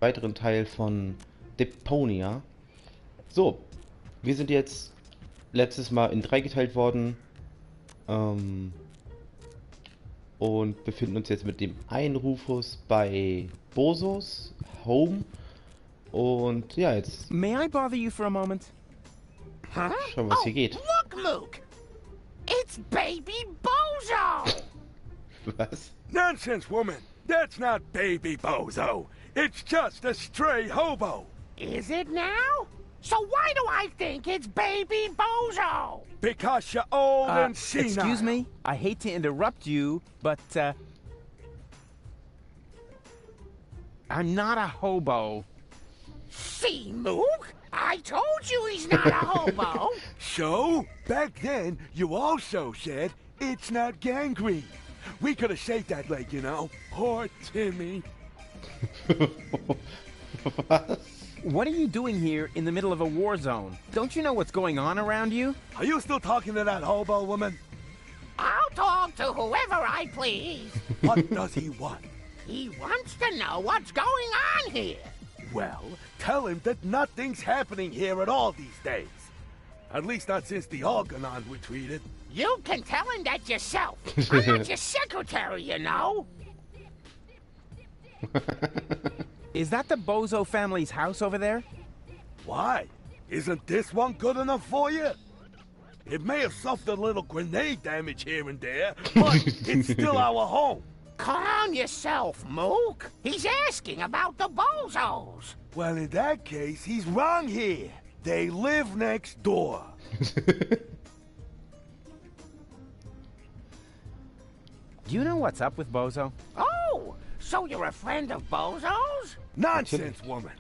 weiteren Teil von Deponia. So, wir sind jetzt letztes Mal in 3 geteilt worden und befinden uns jetzt mit dem einen Rufus bei Bosos Home. Und ja, jetzt May I bother you for a moment? Huh? schauen wir, was hier geht. Look, Luke! It's Baby Bozo! Was? Nonsense, woman! That's not Baby Bozo! It's just a stray hobo! Is it now? So why do I think it's Baby Bozo? Because you're old and senile! Excuse me? I hate to interrupt you, but, I'm not a hobo. See, Mook? I told you he's not a hobo! So, back then, you also said it's not gangrene. We could have saved that leg, you know. Poor Timmy. What are you doing here in the middle of a war zone? Don't you know what's going on around you? Are you still talking to that hobo woman? I'll talk to whoever I please. What does he want? He wants to know what's going on here. Well, tell him that nothing's happening here at all these days. At least not since the Algernon retreated. You can tell him that yourself. I'm not your secretary, you know. Is that the Bozo family's house over there? Why? Isn't this one good enough for you? It may have suffered a little grenade damage here and there, but it's still our home. Calm yourself, Mook. He's asking about the Bozos. Well, in that case, he's wrong here. They live next door. Do you know what's up with Bozo? Oh, so you're a friend of Bozo's? Nonsense, woman.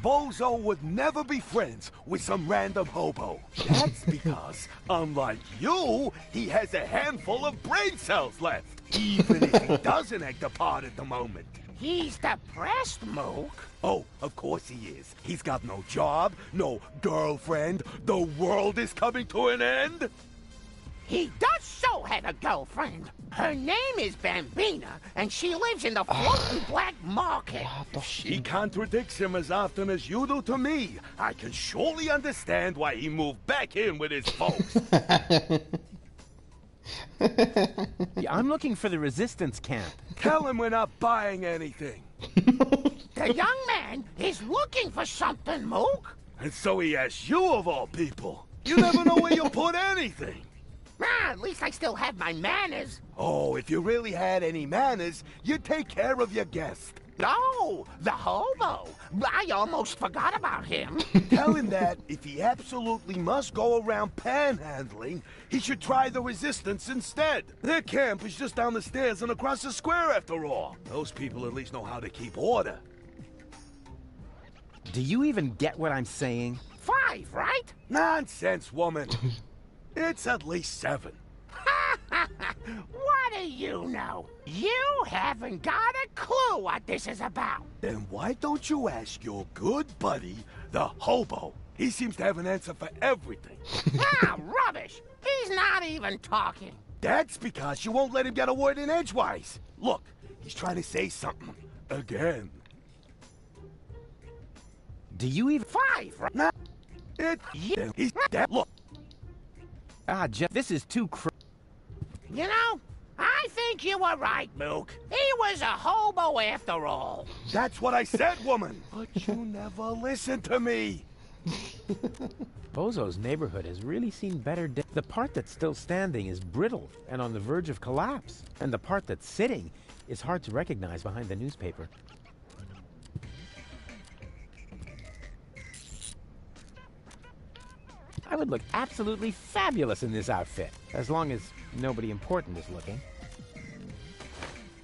Bozo would never be friends with some random hobo. That's because, unlike you, he has a handful of brain cells left. Even if he doesn't act a part at the moment. He's depressed, Mook. Oh, of course he is. He's got no job, no girlfriend. The world is coming to an end. He does so have a girlfriend. Her name is Bambina, and she lives in the floating black market. She contradicts him as often as you do to me. I can surely understand why he moved back in with his folks. Yeah, I'm looking for the resistance camp. Tell him we're not buying anything. The young man is looking for something, Mook. And so he asks you of all people. You never know where you put anything. Ah, at least I still have my manners. Oh, if you really had any manners, you'd take care of your guest. Oh, the hobo. I almost forgot about him. Tell him that if he absolutely must go around panhandling, he should try the resistance instead. Their camp is just down the stairs and across the square after all. Those people at least know how to keep order. Do you even get what I'm saying? 5, right? Nonsense, woman. It's at least 7. What do you know? You haven't got a clue what this is about. Then why don't you ask your good buddy, the hobo? He seems to have an answer for everything. Ah, rubbish. He's not even talking. That's because you won't let him get a word in edgewise. Look, he's trying to say something. Again. Do you even... 5, right? Nah, he's that. Look. Ah, Jeff, this is too You know, I think you were right, Mook. He was a hobo after all. That's what I said, woman. But you never listen to me. Bozo's neighborhood has really seen better days. The part that's still standing is brittle and on the verge of collapse. And the part that's sitting is hard to recognize behind the newspaper. I would look absolutely fabulous in this outfit, as long as nobody important is looking.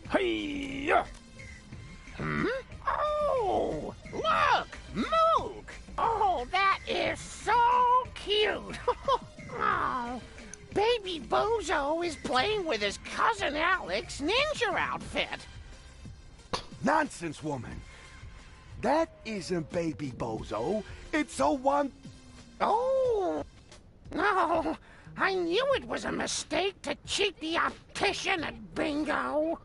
Hi-ya! Hmm? Oh, look! Mook! Oh, that is so cute! Oh, Baby Bozo is playing with his cousin Alex's ninja outfit. Nonsense, woman. That isn't Baby Bozo. It's a one... Oh, no. I knew it was a mistake to cheat the optician at bingo.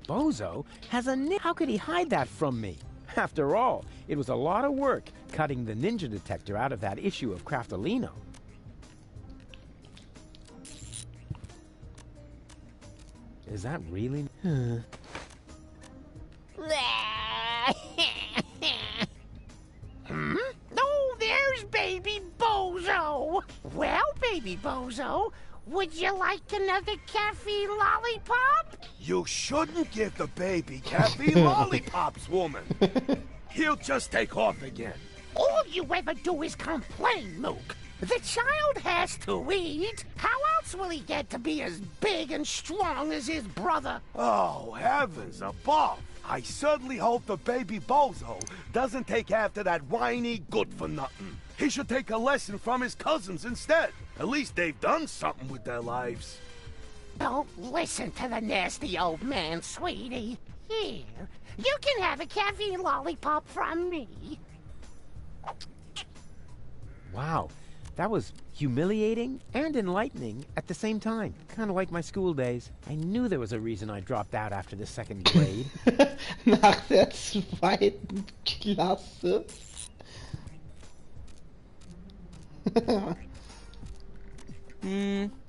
Bozo has a How could he hide that from me? After all, it was a lot of work cutting the ninja detector out of that issue of Craftolino. Is that really? Oh, there's baby Bozo. Well, baby Bozo, would you like another caffeine lollipop? You shouldn't give the baby caffeine lollipops, woman. He'll just take off again. All you ever do is complain, Mook. The child has to eat. How else will he get to be as big and strong as his brother? Oh, heavens above. I certainly hope the baby Bozo doesn't take after that whiny good-for-nothing. He should take a lesson from his cousins instead. At least they've done something with their lives. Don't listen to the nasty old man, sweetie. Here, you can have a caffeine lollipop from me. Wow, that was humiliating and enlightening at the same time. Kind of like my school days. I knew there was a reason I dropped out after the 2nd grade. Nach der 2. Klasse.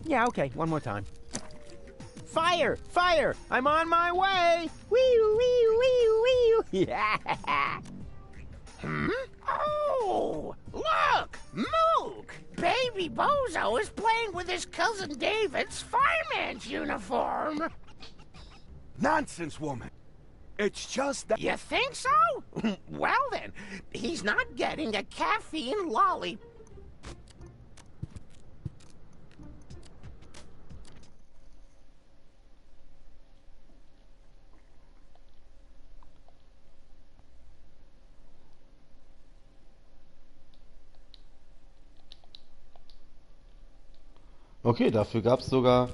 Yeah, okay, one more time. Fire! Fire! I'm on my way! Wee-oo, wee-oo, wee-oo, wee-oo! Yeah! Oh, look! Mook! Baby Bozo is playing with his cousin David's fireman's uniform. Nonsense, woman. It's just that... You think so? Well then, he's not getting a caffeine lollipop. Okay, dafür gab es sogar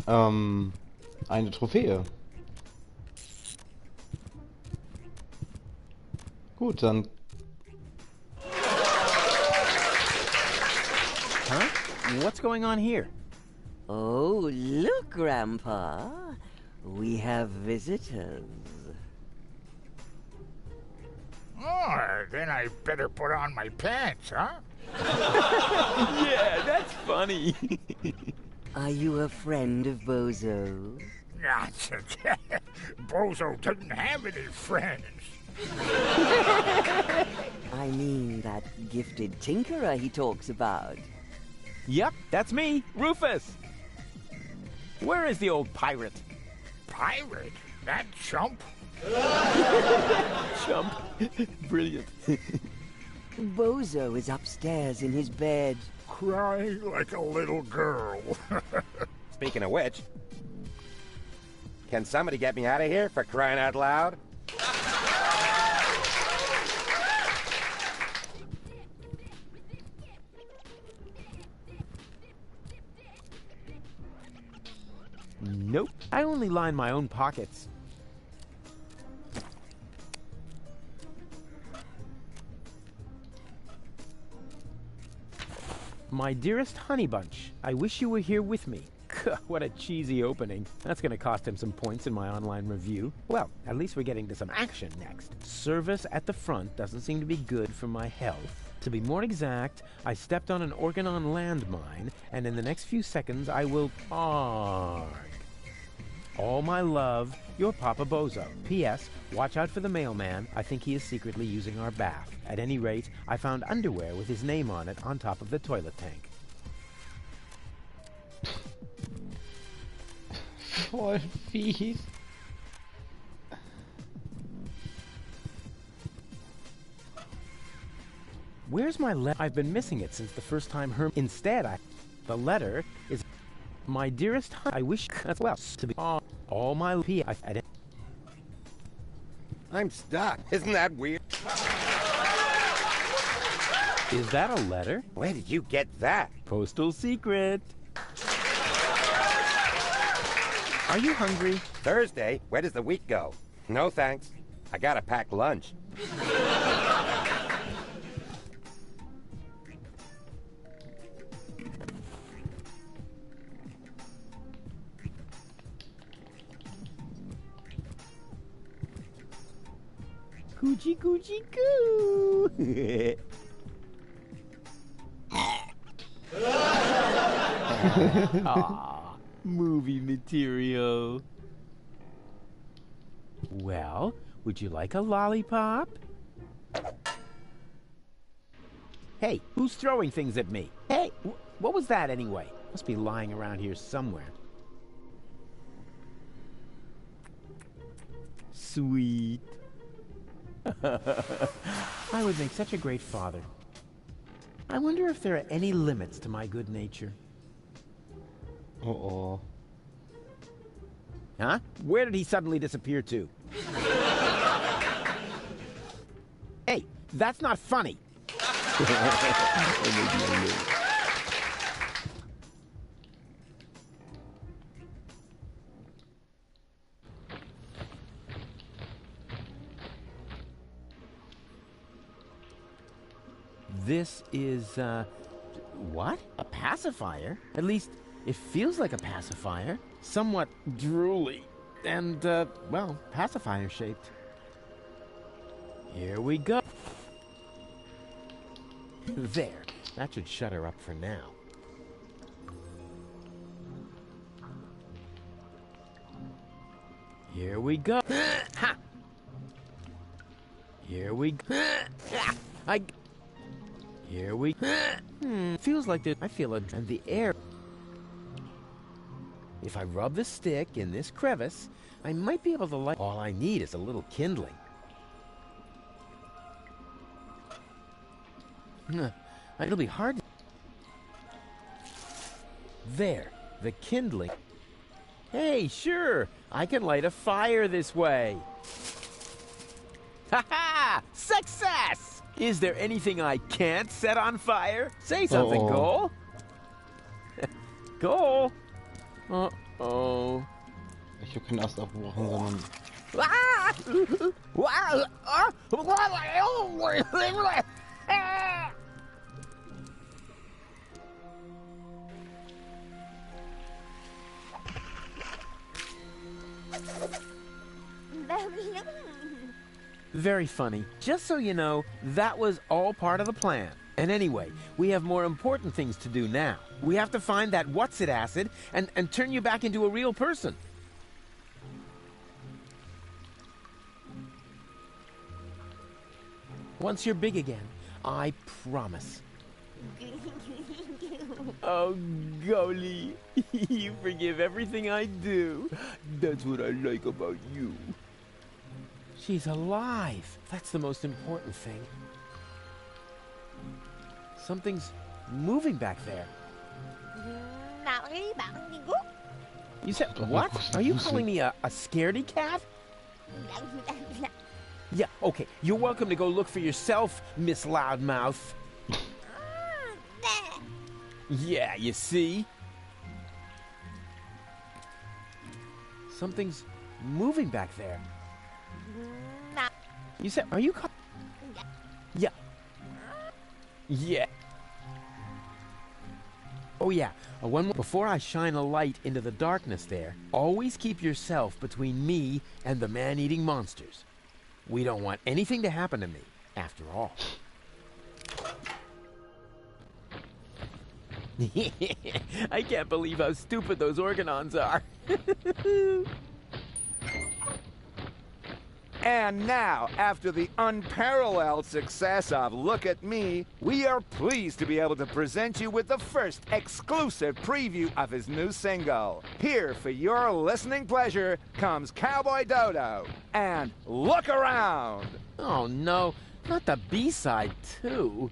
eine Trophäe. Gut, dann... Huh? What's going on here? Oh, look, Grandpa. We have visitors. Oh, then I better put on my pants, huh? Yeah, that's funny. Are you a friend of Bozo's? Nonsense. Bozo doesn't have any friends. I mean that gifted tinkerer he talks about. Yep, that's me, Rufus. Where is the old pirate? Pirate? That chump? Chump. Brilliant. Bozo is upstairs in his bed. Crying like a little girl. Speaking of which, can somebody get me out of here for crying out loud? Nope. I only line my own pockets. My dearest Honey Bunch, I wish you were here with me. What a cheesy opening. That's gonna cost him some points in my online review. Well, at least we're getting to some action next. Service at the front doesn't seem to be good for my health. To be more exact, I stepped on an Organon landmine, and in the next few seconds I will arg. All my love, your Papa Bozo. P.S. Watch out for the mailman. I think he is secretly using our bath. At any rate, I found underwear with his name on it on top of the toilet tank. Voll fies. Where's my letter? I've been missing it since the first time Instead, the letter is... My dearest I wish as well to be all my P. I'm stuck. Isn't that weird? Is that a letter? Where did you get that? Postal secret. Are you hungry? Thursday? Where does the week go? No thanks. I gotta pack lunch. Coochie coochie coo. Aw, movie material. Well, would you like a lollipop? Hey, who's throwing things at me? Hey, what was that anyway? Must be lying around here somewhere. Sweet. I would make such a great father. I wonder if there are any limits to my good nature. Oh. Huh? Where did he suddenly disappear to? Hey, that's not funny. This is, what? A pacifier? At least, it feels like a pacifier. Somewhat drooly. And, well, pacifier-shaped. Here we go. There. That should shut her up for now. Here we go. Ha! Here we go. Here we feels like I feel it and the air. If I rub the stick in this crevice, I might be able to light. All I need is a little kindling. It'll be hard to... There, the kindling. Hey, sure, I can light a fire this way. Ha-ha! Success! Is there anything I can't set on fire? Say something, Cole. Cole. Uh-oh. Ich habe keine Ast abgebrochen, sondern... Very funny. Just so you know, that was all part of the plan. And anyway, we have more important things to do now. We have to find that what's-it acid and turn you back into a real person. Once you're big again, I promise. Oh, golly. You forgive everything I do. That's what I like about you. She's alive. That's the most important thing. Something's moving back there. You said, what? Are you calling me a scaredy cat? Yeah, okay. You're welcome to go look for yourself, Miss Loudmouth. Yeah, you see? Something's moving back there. You said, are you Yeah. Yeah. Oh yeah, one more. Before I shine a light into the darkness there, always keep yourself between me and the man-eating monsters. We don't want anything to happen to me, after all. I can't believe how stupid those organons are. And now, after the unparalleled success of Look at Me, we are pleased to be able to present you with the first exclusive preview of his new single. Here, for your listening pleasure, comes Cowboy Dodo and Look Around. Oh no, not the B-side too.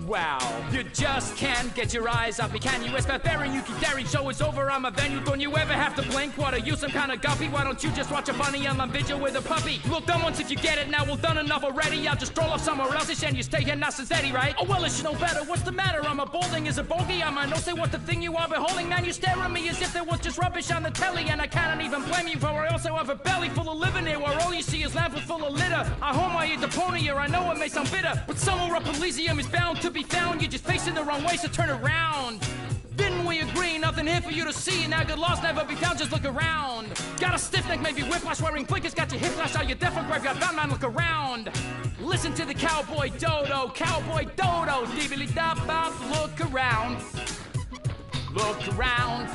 Wow, you just can't get your eyes off me, can you? It's barbarian, you keep daring, show is over, I'm a venue. Don't you ever have to blink? What, are you some kind of guppy? Why don't you just watch a funny online video with a puppy? Look, done once if you get it, now well done enough already. I'll just stroll off somewhere else and you stay here not since Eddie, right? Oh well, it should know better, what's the matter? I'm a balding as a bogey, I might not say what the thing you are beholding. Man, you stare at me as if there was just rubbish on the telly. And I cannot even blame you, for I also have a belly full of living here, where all you see is lamps full of litter. I home I eat Deponia, I know it may sound bitter, but somewhere up Elysium is bound to be found. You're just facing the wrong way, so turn around. Didn't we agree? Nothing here for you to see. Now good loss never be found, just look around. Got a stiff neck, maybe whiplash, wearing blinkers, got your hip flash out, your deaf or graveyard bound, man, look around. Listen to the cowboy dodo, dibbly-dop-bop, look around. Look around.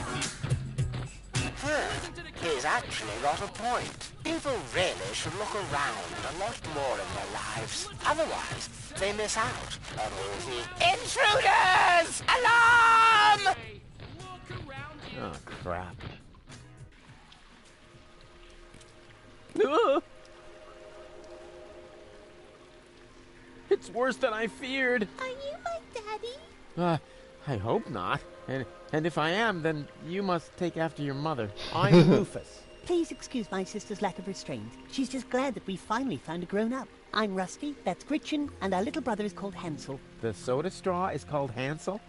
He's actually got a point. People really should look around a lot more in their lives. Otherwise, they miss out on all the intruders! Alarm! Oh, crap. It's worse than I feared. Are you my daddy? I hope not. And if I am, then you must take after your mother. I'm Rufus. Please excuse my sister's lack of restraint. She's just glad that we finally found a grown-up. I'm Rusty, that's Gretchen, and our little brother is called Hansel. The soda straw is called Hansel?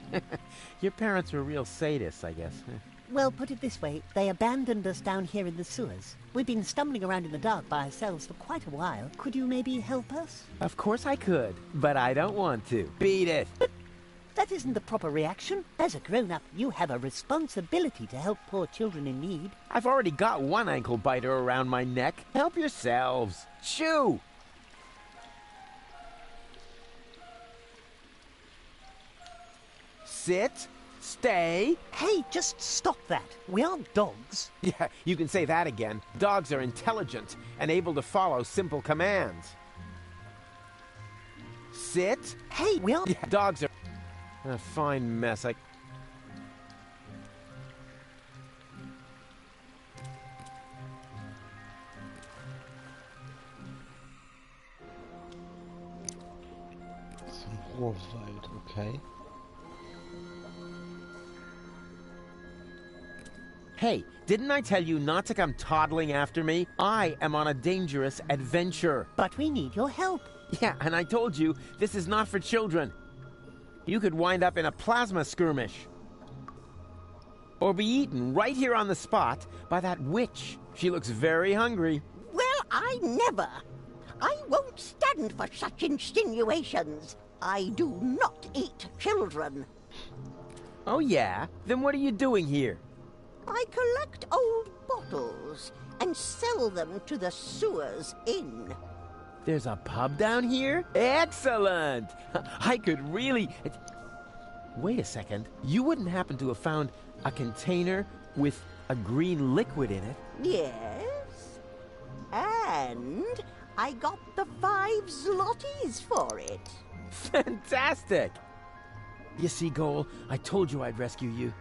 Your parents were real sadists, I guess. Well, put it this way, they abandoned us down here in the sewers. We've been stumbling around in the dark by ourselves for quite a while. Could you maybe help us? Of course I could, but I don't want to. Beat it. That isn't the proper reaction. As a grown-up, you have a responsibility to help poor children in need. I've already got one ankle biter around my neck. Help yourselves. Shoo! Sit. Stay. Hey, just stop that. We aren't dogs. Yeah, you can say that again. Dogs are intelligent and able to follow simple commands. Sit. Hey, we aren't... Yeah, dogs are... A fine mess. Zum Urwald, okay. Hey, didn't I tell you not to come toddling after me? I am on a dangerous adventure. But we need your help. Yeah, and I told you, this is not for children. You could wind up in a plasma skirmish. Or be eaten right here on the spot by that witch. She looks very hungry. Well, I never. I won't stand for such insinuations. I do not eat children. Oh yeah? Then what are you doing here? I collect old bottles and sell them to the sewers inn. There's a pub down here? Excellent! I could really... Wait a second. You wouldn't happen to have found a container with a green liquid in it? Yes. And I got the 5 zlotys for it. Fantastic! You see, Goal, I told you I'd rescue you.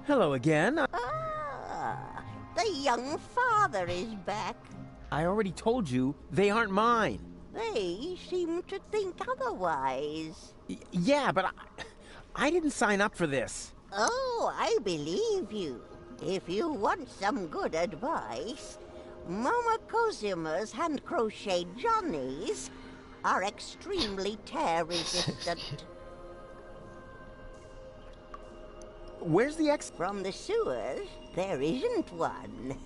Hello again. Ah, the young father is back. I already told you they aren't mine. They seem to think otherwise. Yeah, but I didn't sign up for this. Oh, I believe you. If you want some good advice, Mama Cosima's hand-crocheted johnnies are extremely tear-resistant. Where's the From the sewers, there isn't one.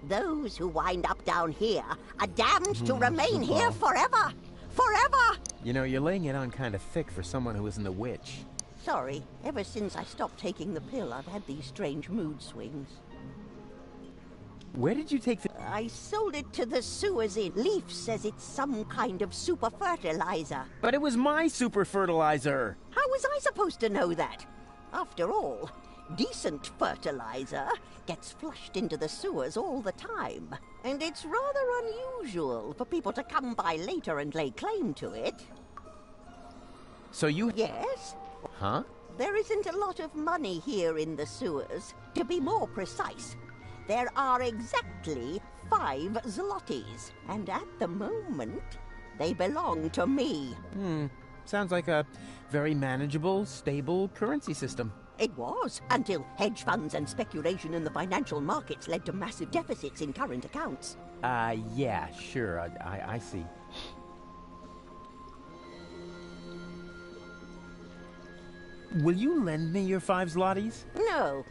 Those who wind up down here are damned to remain here forever. Forever! You know, you're laying it on kind of thick for someone who isn't a witch. Sorry, ever since I stopped taking the pill, I've had these strange mood swings. Where did you take the... I sold it to the sewers inn. Leaf says it's some kind of super fertilizer. But it was my super fertilizer. How was I supposed to know that? After all, decent fertilizer gets flushed into the sewers all the time. And it's rather unusual for people to come by later and lay claim to it. So you... Yes? Huh? There isn't a lot of money here in the sewers. To be more precise, there are exactly 5 zlotys. And at the moment, they belong to me. Sounds like a very manageable, stable currency system. It was, until hedge funds and speculation in the financial markets led to massive deficits in current accounts. Yeah, sure, I see. Will you lend me your 5 zlotys? No,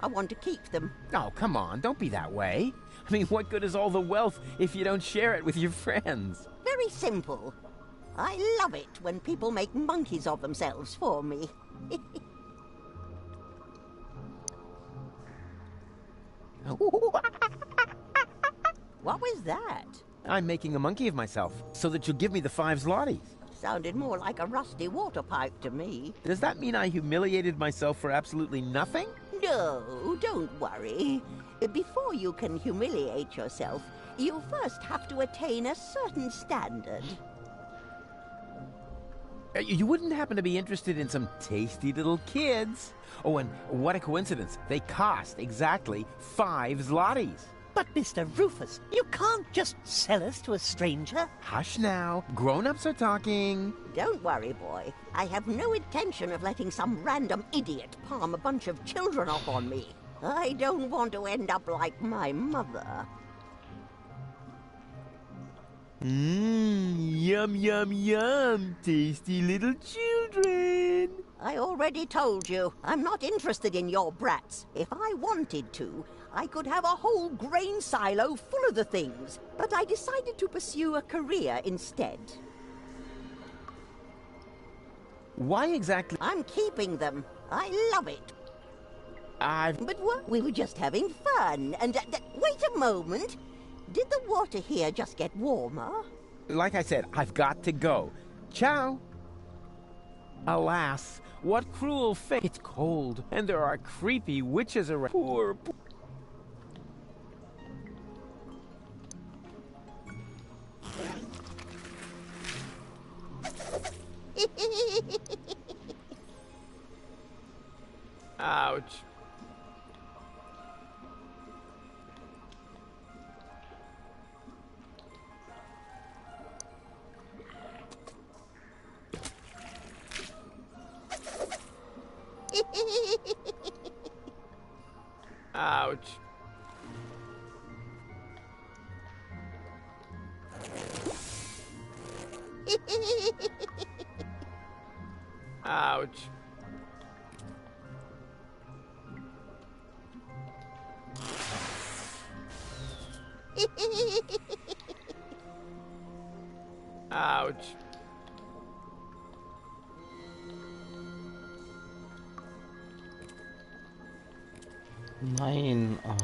I want to keep them. Oh, come on, don't be that way. I mean, what good is all the wealth if you don't share it with your friends? Very simple. I love it when people make monkeys of themselves for me. What was that? I'm making a monkey of myself, so that you'll give me the 5 zlotys. Sounded more like a rusty water pipe to me. Does that mean I humiliated myself for absolutely nothing? No, don't worry. Before you can humiliate yourself, you first have to attain a certain standard. You wouldn't happen to be interested in some tasty little kids? Oh, and what a coincidence. They cost exactly 5 zlotys. But Mr. Rufus, you can't just sell us to a stranger. Hush now. Grown-ups are talking. Don't worry, boy. I have no intention of letting some random idiot palm a bunch of children off on me. I don't want to end up like my mother. Yum, yum, yum. Tasty little children. I already told you, I'm not interested in your brats. If I wanted to, I could have a whole grain silo full of the things. But I decided to pursue a career instead. Why exactly? I'm keeping them. I love it. But what? We were just having fun. And wait a moment. Did the water here just get warmer? Like I said, I've got to go. Ciao. Alas, what cruel fate. It's cold, and there are creepy witches around. Poor. Ouch. Ouch. Ouch. Ouch. Nein. Oh.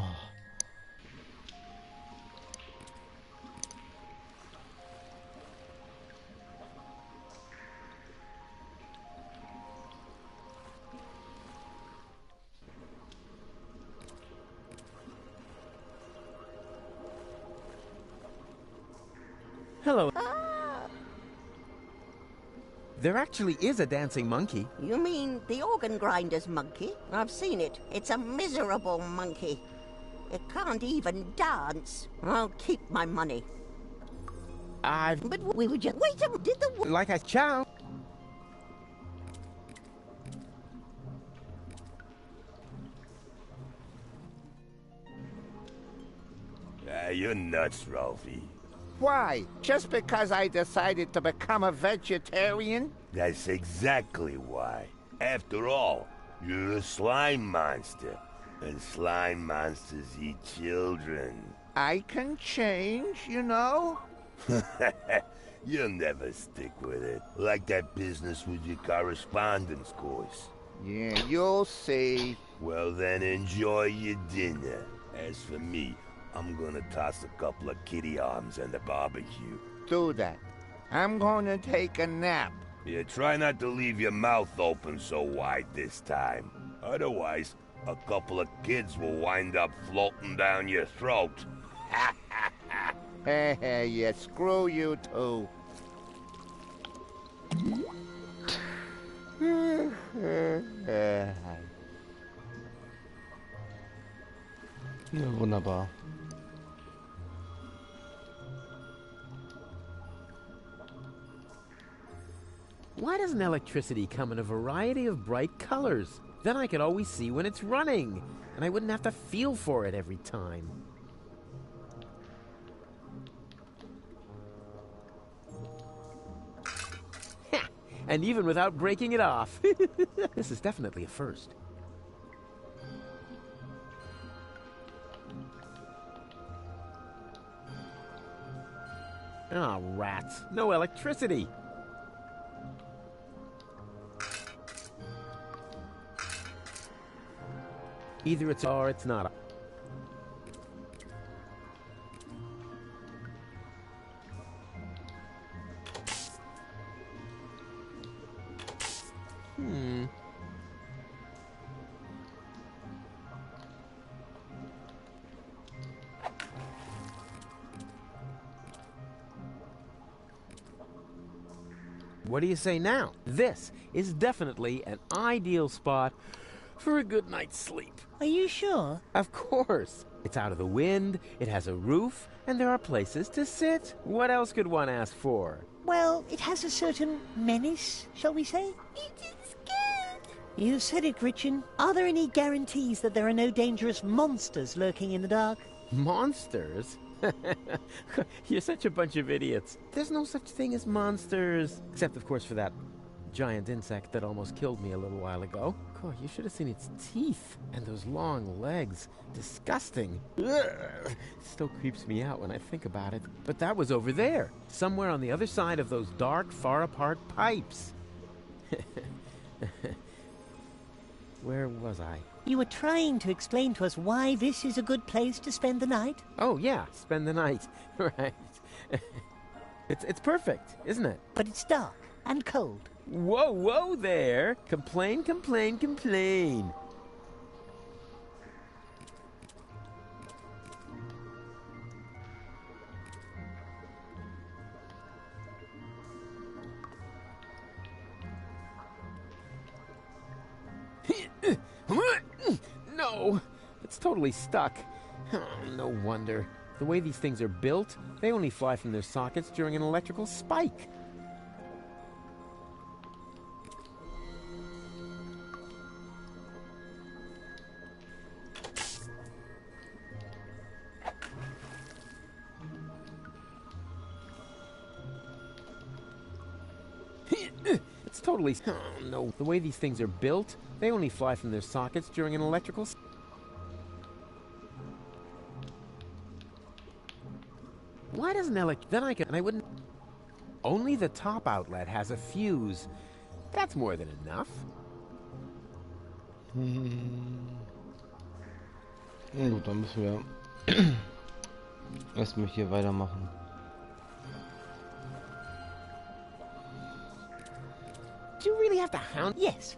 Hello. There actually is a dancing monkey. You mean the organ grinder's monkey? I've seen it. It's a miserable monkey. It can't even dance. I'll keep my money. But we were just... Wait a minute. Did the... Like I... Ciao. You're nuts, Ralphie. Why? Just because I decided to become a vegetarian? That's exactly why. After all, you're a slime monster. And slime monsters eat children. I can change, you know? You'll never stick with it. Like that business with your correspondence course. Yeah, you'll see. Well then, enjoy your dinner. As for me, I'm gonna toss a couple of kitty arms on the barbecue. Do that. I'm gonna take a nap. Yeah, try not to leave your mouth open so wide this time. Otherwise, a couple of kids will wind up floating down your throat. Yeah, screw you too. Ja, wunderbar. Why doesn't electricity come in a variety of bright colors? Then I could always see when it's running, and I wouldn't have to feel for it every time. And even without breaking it off. This is definitely a first. Ah, rats. No electricity. Either it's or it's not. What do you say now? This is definitely an ideal spot for a good night's sleep. Are you sure? Of course. It's out of the wind, it has a roof, and there are places to sit. What else could one ask for? Well, it has a certain menace, shall we say? It is good. You said it, Gretchen. Are there any guarantees that there are no dangerous monsters lurking in the dark? Monsters? You're such a bunch of idiots. There's no such thing as monsters. Except, of course, for that giant insect that almost killed me a little while ago. God, you should have seen its teeth and those long legs. Disgusting. Ugh. Still creeps me out when I think about it. But that was over there, somewhere on the other side of those dark, far-apart pipes. Where was I? You were trying to explain to us why this is a good place to spend the night? Oh, yeah, spend the night. Right. It's perfect, isn't it? But it's dark and cold. Whoa, whoa there! Complain, complain, complain. No, it's totally stuck. Oh, no wonder. The way these things are built, they only fly from their sockets during an electrical spike. It's totally... Oh, no. The way these things are built, they only fly from their sockets during an electrical... Why doesn't then I can... I wouldn't... Only the top outlet has a fuse. That's more than enough. Na gut, dann müssen wir erstmal hier weitermachen. Do you really have to hound? Yes.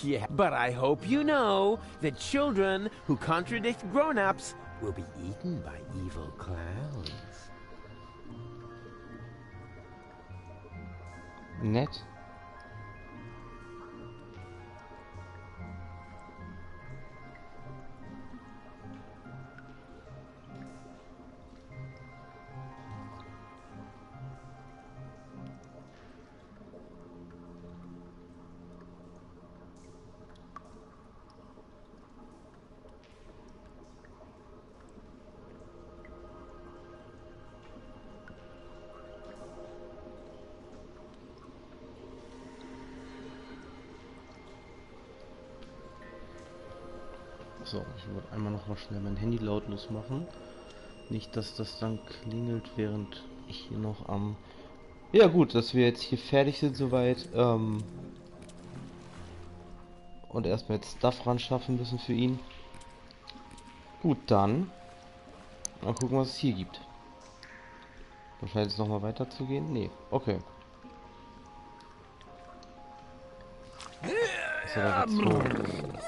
Yeah, but I hope you know that children who contradict grown-ups will be eaten by evil clowns. Nett. So, ich würde einmal noch mal schnell mein Handy lautlos machen. Nicht, dass das dann klingelt, während ich hier noch am... Ja gut, dass wir jetzt hier fertig sind soweit. Und erstmal jetzt Stuff ran schaffen müssen für ihn. Gut, dann mal gucken, was es hier gibt. Wahrscheinlich jetzt noch mal weiter zu gehen. Nee, okay. Ist er da gezogen?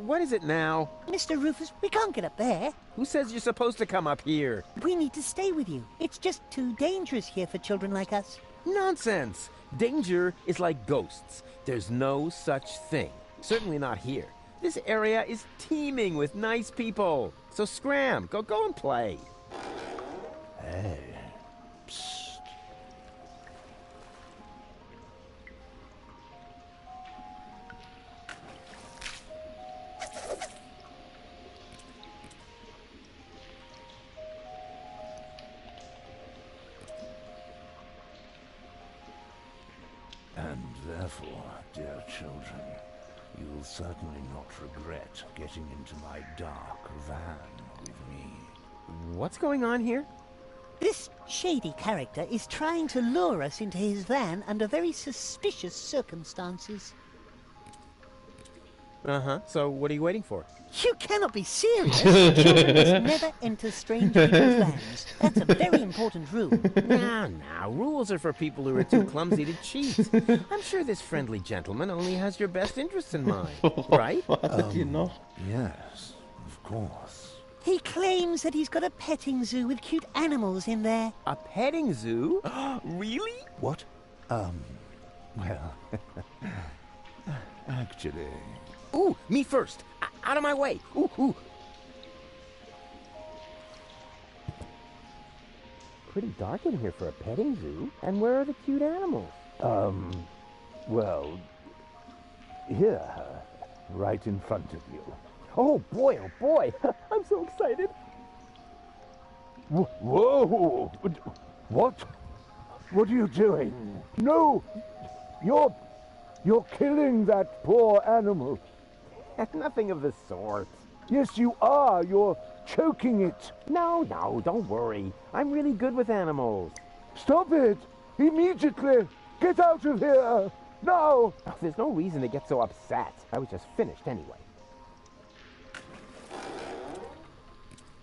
What is it now? Mr. Rufus, we can't get up there. Who says you're supposed to come up here? We need to stay with you. It's just too dangerous here for children like us. Nonsense! Danger is like ghosts. There's no such thing. Certainly not here. This area is teeming with nice people. So scram, go and play. Hey, psst. And therefore, dear children, you will certainly not regret getting into my dark van with me. What's going on here? This shady character is trying to lure us into his van under very suspicious circumstances. Uh-huh. So what are you waiting for? You cannot be serious. Children must never enter strange people's vans. That's a very important rule. Now, rules are for people who are too clumsy to cheat. I'm sure this friendly gentleman only has your best interests in mind, right? You know? Yes, of course. He claims that he's got a petting zoo with cute animals in there. A petting zoo? Really? What? Well, actually... Ooh, me first. Out of my way. Ooh. Pretty dark in here for a petting zoo. And where are the cute animals? Well, here, right in front of you. Oh boy. I'm so excited. Whoa! What? What are you doing? No! You're killing that poor animal. Nothing of the sort. Yes, you are. You're choking it. No, don't worry. I'm really good with animals. Stop it! Immediately! Get out of here! Now! Oh, there's no reason to get so upset. I was just finished anyway.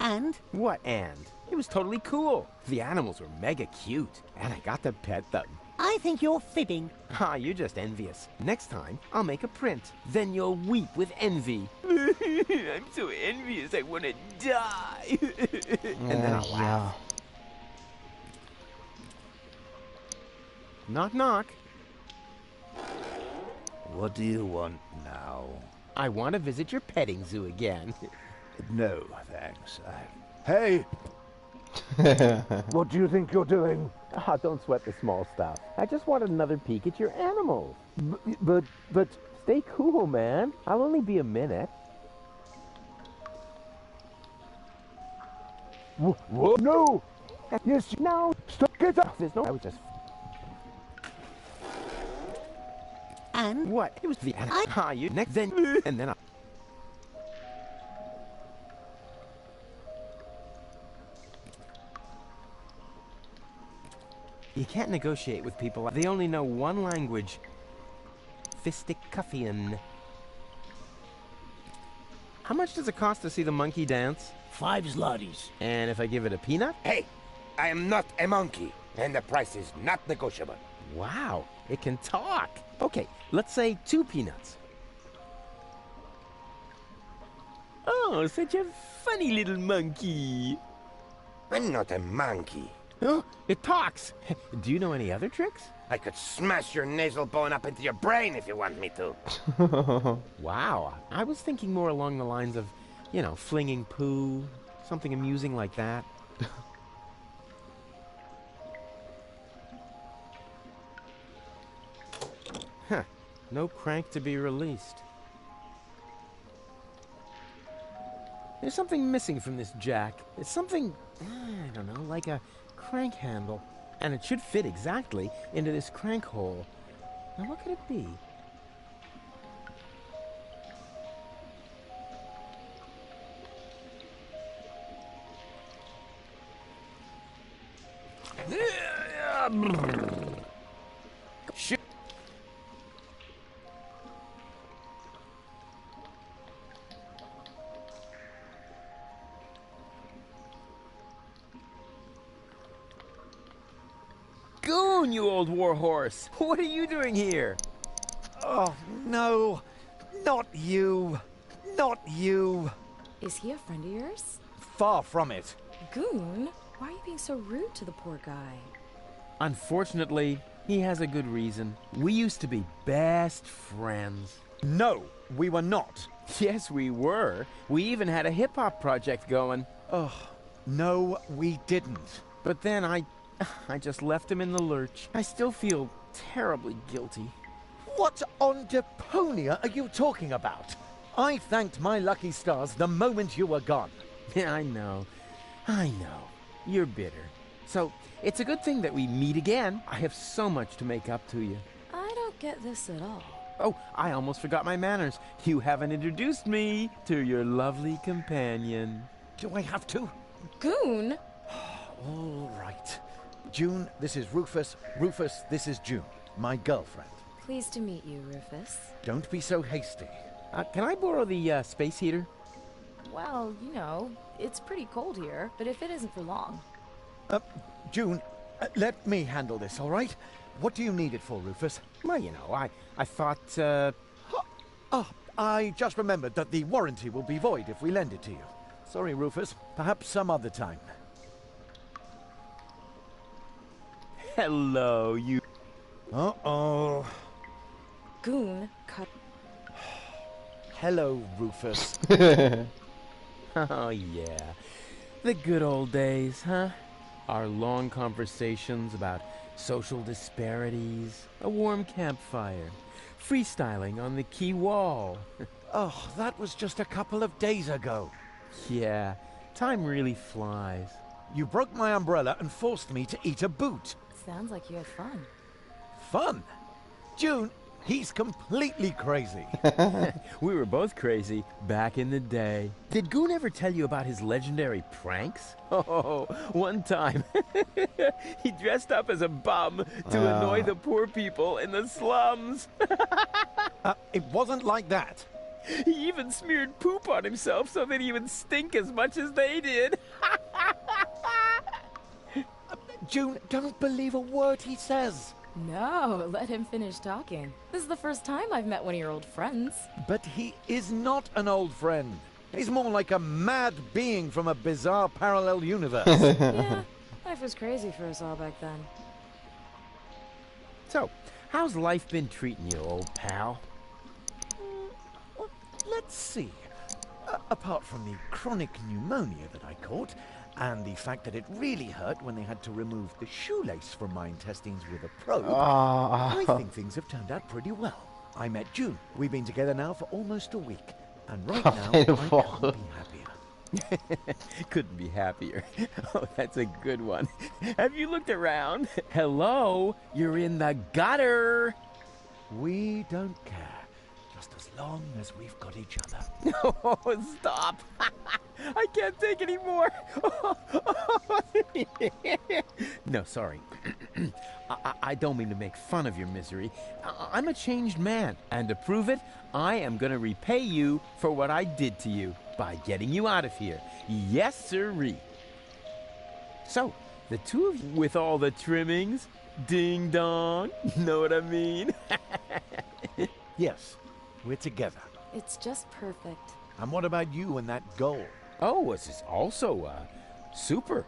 And? What and? It was totally cool. The animals were mega cute, and I got to pet them. I think you're fibbing. You're just envious. Next time, I'll make a print. Then you'll weep with envy. I'm so envious, I want to die. And then I'll laugh. Knock, knock. What do you want now? I want to visit your petting zoo again. No, thanks. Hey! What do you think you're doing? Don't sweat the small stuff. I just wanted another peek at your animals. But... Stay cool, man. I'll only be a minute. Whoa, no! Yes, no. Stop, get up! There's no... I was just... And? What? It was the... you... Next, then... And then I... You can't negotiate with people. They only know one language. Fisticuffian. How much does it cost to see the monkey dance? 5 zlotys. And if I give it a peanut? Hey, I am not a monkey, and the price is not negotiable. Wow, it can talk. Okay, let's say 2 peanuts. Oh, such a funny little monkey. I'm not a monkey. Oh, it talks. Do you know any other tricks? I could smash your nasal bone up into your brain if you want me to. Wow. I was thinking more along the lines of, you know, flinging poo, something amusing like that. Huh. No crank to be released. There's something missing from this jack. It's something, I don't know, like a crank handle. And it should fit exactly into this crank hole. Now what could it be? Shit. Goon, you old warhorse! What are you doing here? Oh, no. Not you. Not you. Is he a friend of yours? Far from it. Goon? Why are you being so rude to the poor guy? Unfortunately, he has a good reason. We used to be best friends. No, we were not. Yes, we were. We even had a hip-hop project going. Oh, no, we didn't. But then I just left him in the lurch. I still feel terribly guilty. What on Deponia are you talking about? I thanked my lucky stars the moment you were gone. Yeah, I know. You're bitter. So, it's a good thing that we meet again. I have so much to make up to you. I don't get this at all. Oh, I almost forgot my manners. You haven't introduced me to your lovely companion. Do I have to? Goon? All right. June, this is Rufus. Rufus, this is June, my girlfriend. Pleased to meet you, Rufus. Don't be so hasty. Can I borrow the space heater? Well, you know, it's pretty cold here, but if it isn't for long. June, let me handle this, all right? What do you need it for, Rufus? Well, you know, I thought, Oh, I just remembered that the warranty will be void if we lend it to you. Sorry, Rufus. Perhaps some other time. Hello, you... Uh-oh. Goon cut... Hello, Rufus. Oh, yeah. The good old days, huh? Our long conversations about social disparities, a warm campfire, freestyling on the quay wall. Oh, that was just a couple of days ago. Yeah, time really flies. You broke my umbrella and forced me to eat a boot. Sounds like you had fun. Fun? June, he's completely crazy. We were both crazy back in the day. Did Goon ever tell you about his legendary pranks? Oh, one time he dressed up as a bum to annoy the poor people in the slums. It wasn't like that. He even smeared poop on himself so that he would stink as much as they did. June, don't believe a word he says. No, let him finish talking. This is the first time I've met one of your old friends. But he is not an old friend. He's more like a mad being from a bizarre parallel universe. Yeah, life was crazy for us all back then. So, how's life been treating you, old pal? Well, let's see. Apart from the chronic pneumonia that I caught, and the fact that it really hurt when they had to remove the shoelace from my intestines with a probe, I think things have turned out pretty well. I met June. We've been together now for almost a week. And right now, I couldn't be happier. Couldn't be happier. Oh, that's a good one. Have you looked around? Hello? You're in the gutter. We don't care. Just as long as we've got each other. Oh, stop. I can't take any more. No, sorry. I don't mean to make fun of your misery. I'm a changed man, and to prove it, I am going to repay you for what I did to you by getting you out of here. Yes, sirree. So, the two of you with all the trimmings, ding dong, know what I mean? Yes, we're together. It's just perfect. And what about you and that goal? Oh, this is also, super.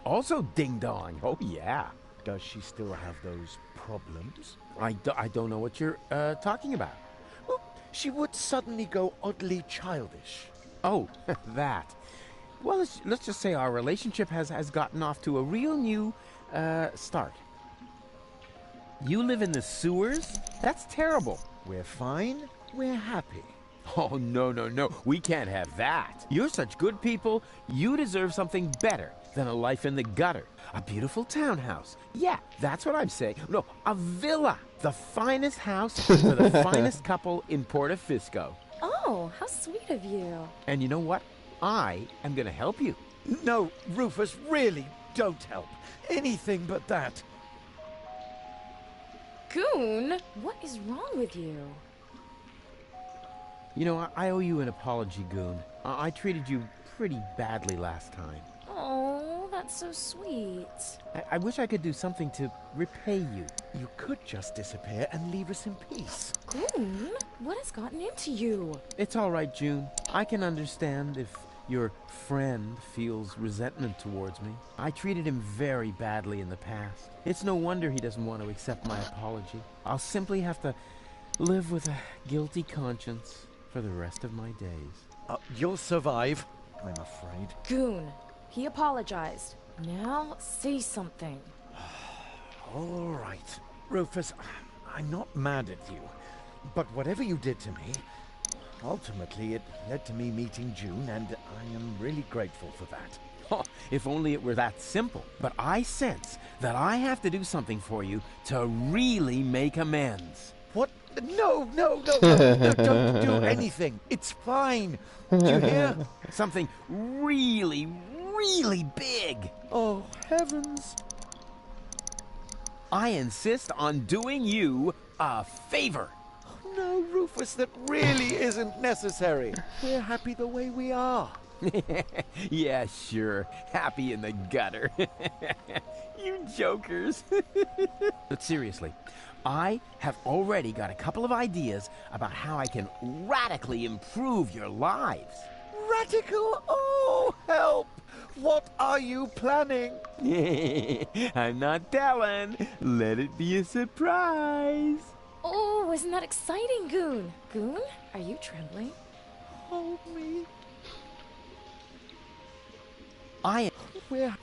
Also ding dong. Oh, yeah. Does she still have those problems? I don't know what you're, talking about. Well, she would suddenly go oddly childish. Oh, that. Well, let's just say our relationship has gotten off to a real new, start. You live in the sewers? That's terrible. We're fine. We're happy. Oh, no. We can't have that. You're such good people. You deserve something better than a life in the gutter. A beautiful townhouse. Yeah, that's what I'm saying. No, a villa. The finest house for the finest couple in Portofisco. Oh, how sweet of you. And you know what? I am going to help you. No, Rufus, really, don't help. Anything but that. Goon, what is wrong with you? You know, I owe you an apology, Goon. I treated you pretty badly last time. Oh, that's so sweet. I wish I could do something to repay you. You could just disappear and leave us in peace. Goon, what has gotten into you? It's all right, June. I can understand if your friend feels resentment towards me. I treated him very badly in the past. It's no wonder he doesn't want to accept my apology. I'll simply have to live with a guilty conscience for the rest of my days. You'll survive, I'm afraid. Goon, he apologized. Now say something. All right. Rufus, I'm not mad at you. But whatever you did to me, ultimately it led to me meeting June, and I am really grateful for that. Oh, if only it were that simple. But I sense that I have to do something for you to really make amends. What? No, don't do anything. It's fine. Do you hear? Something really, really big. Oh, heavens. I insist on doing you a favor. No, Rufus, that really isn't necessary. We're happy the way we are. Yeah, sure. Happy in the gutter. You jokers. But seriously, I have already got a couple of ideas about how I can radically improve your lives. Radical? Oh, help! What are you planning? I'm not telling. Let it be a surprise. Oh, isn't that exciting, Goon? Goon, are you trembling? Hold me. Where?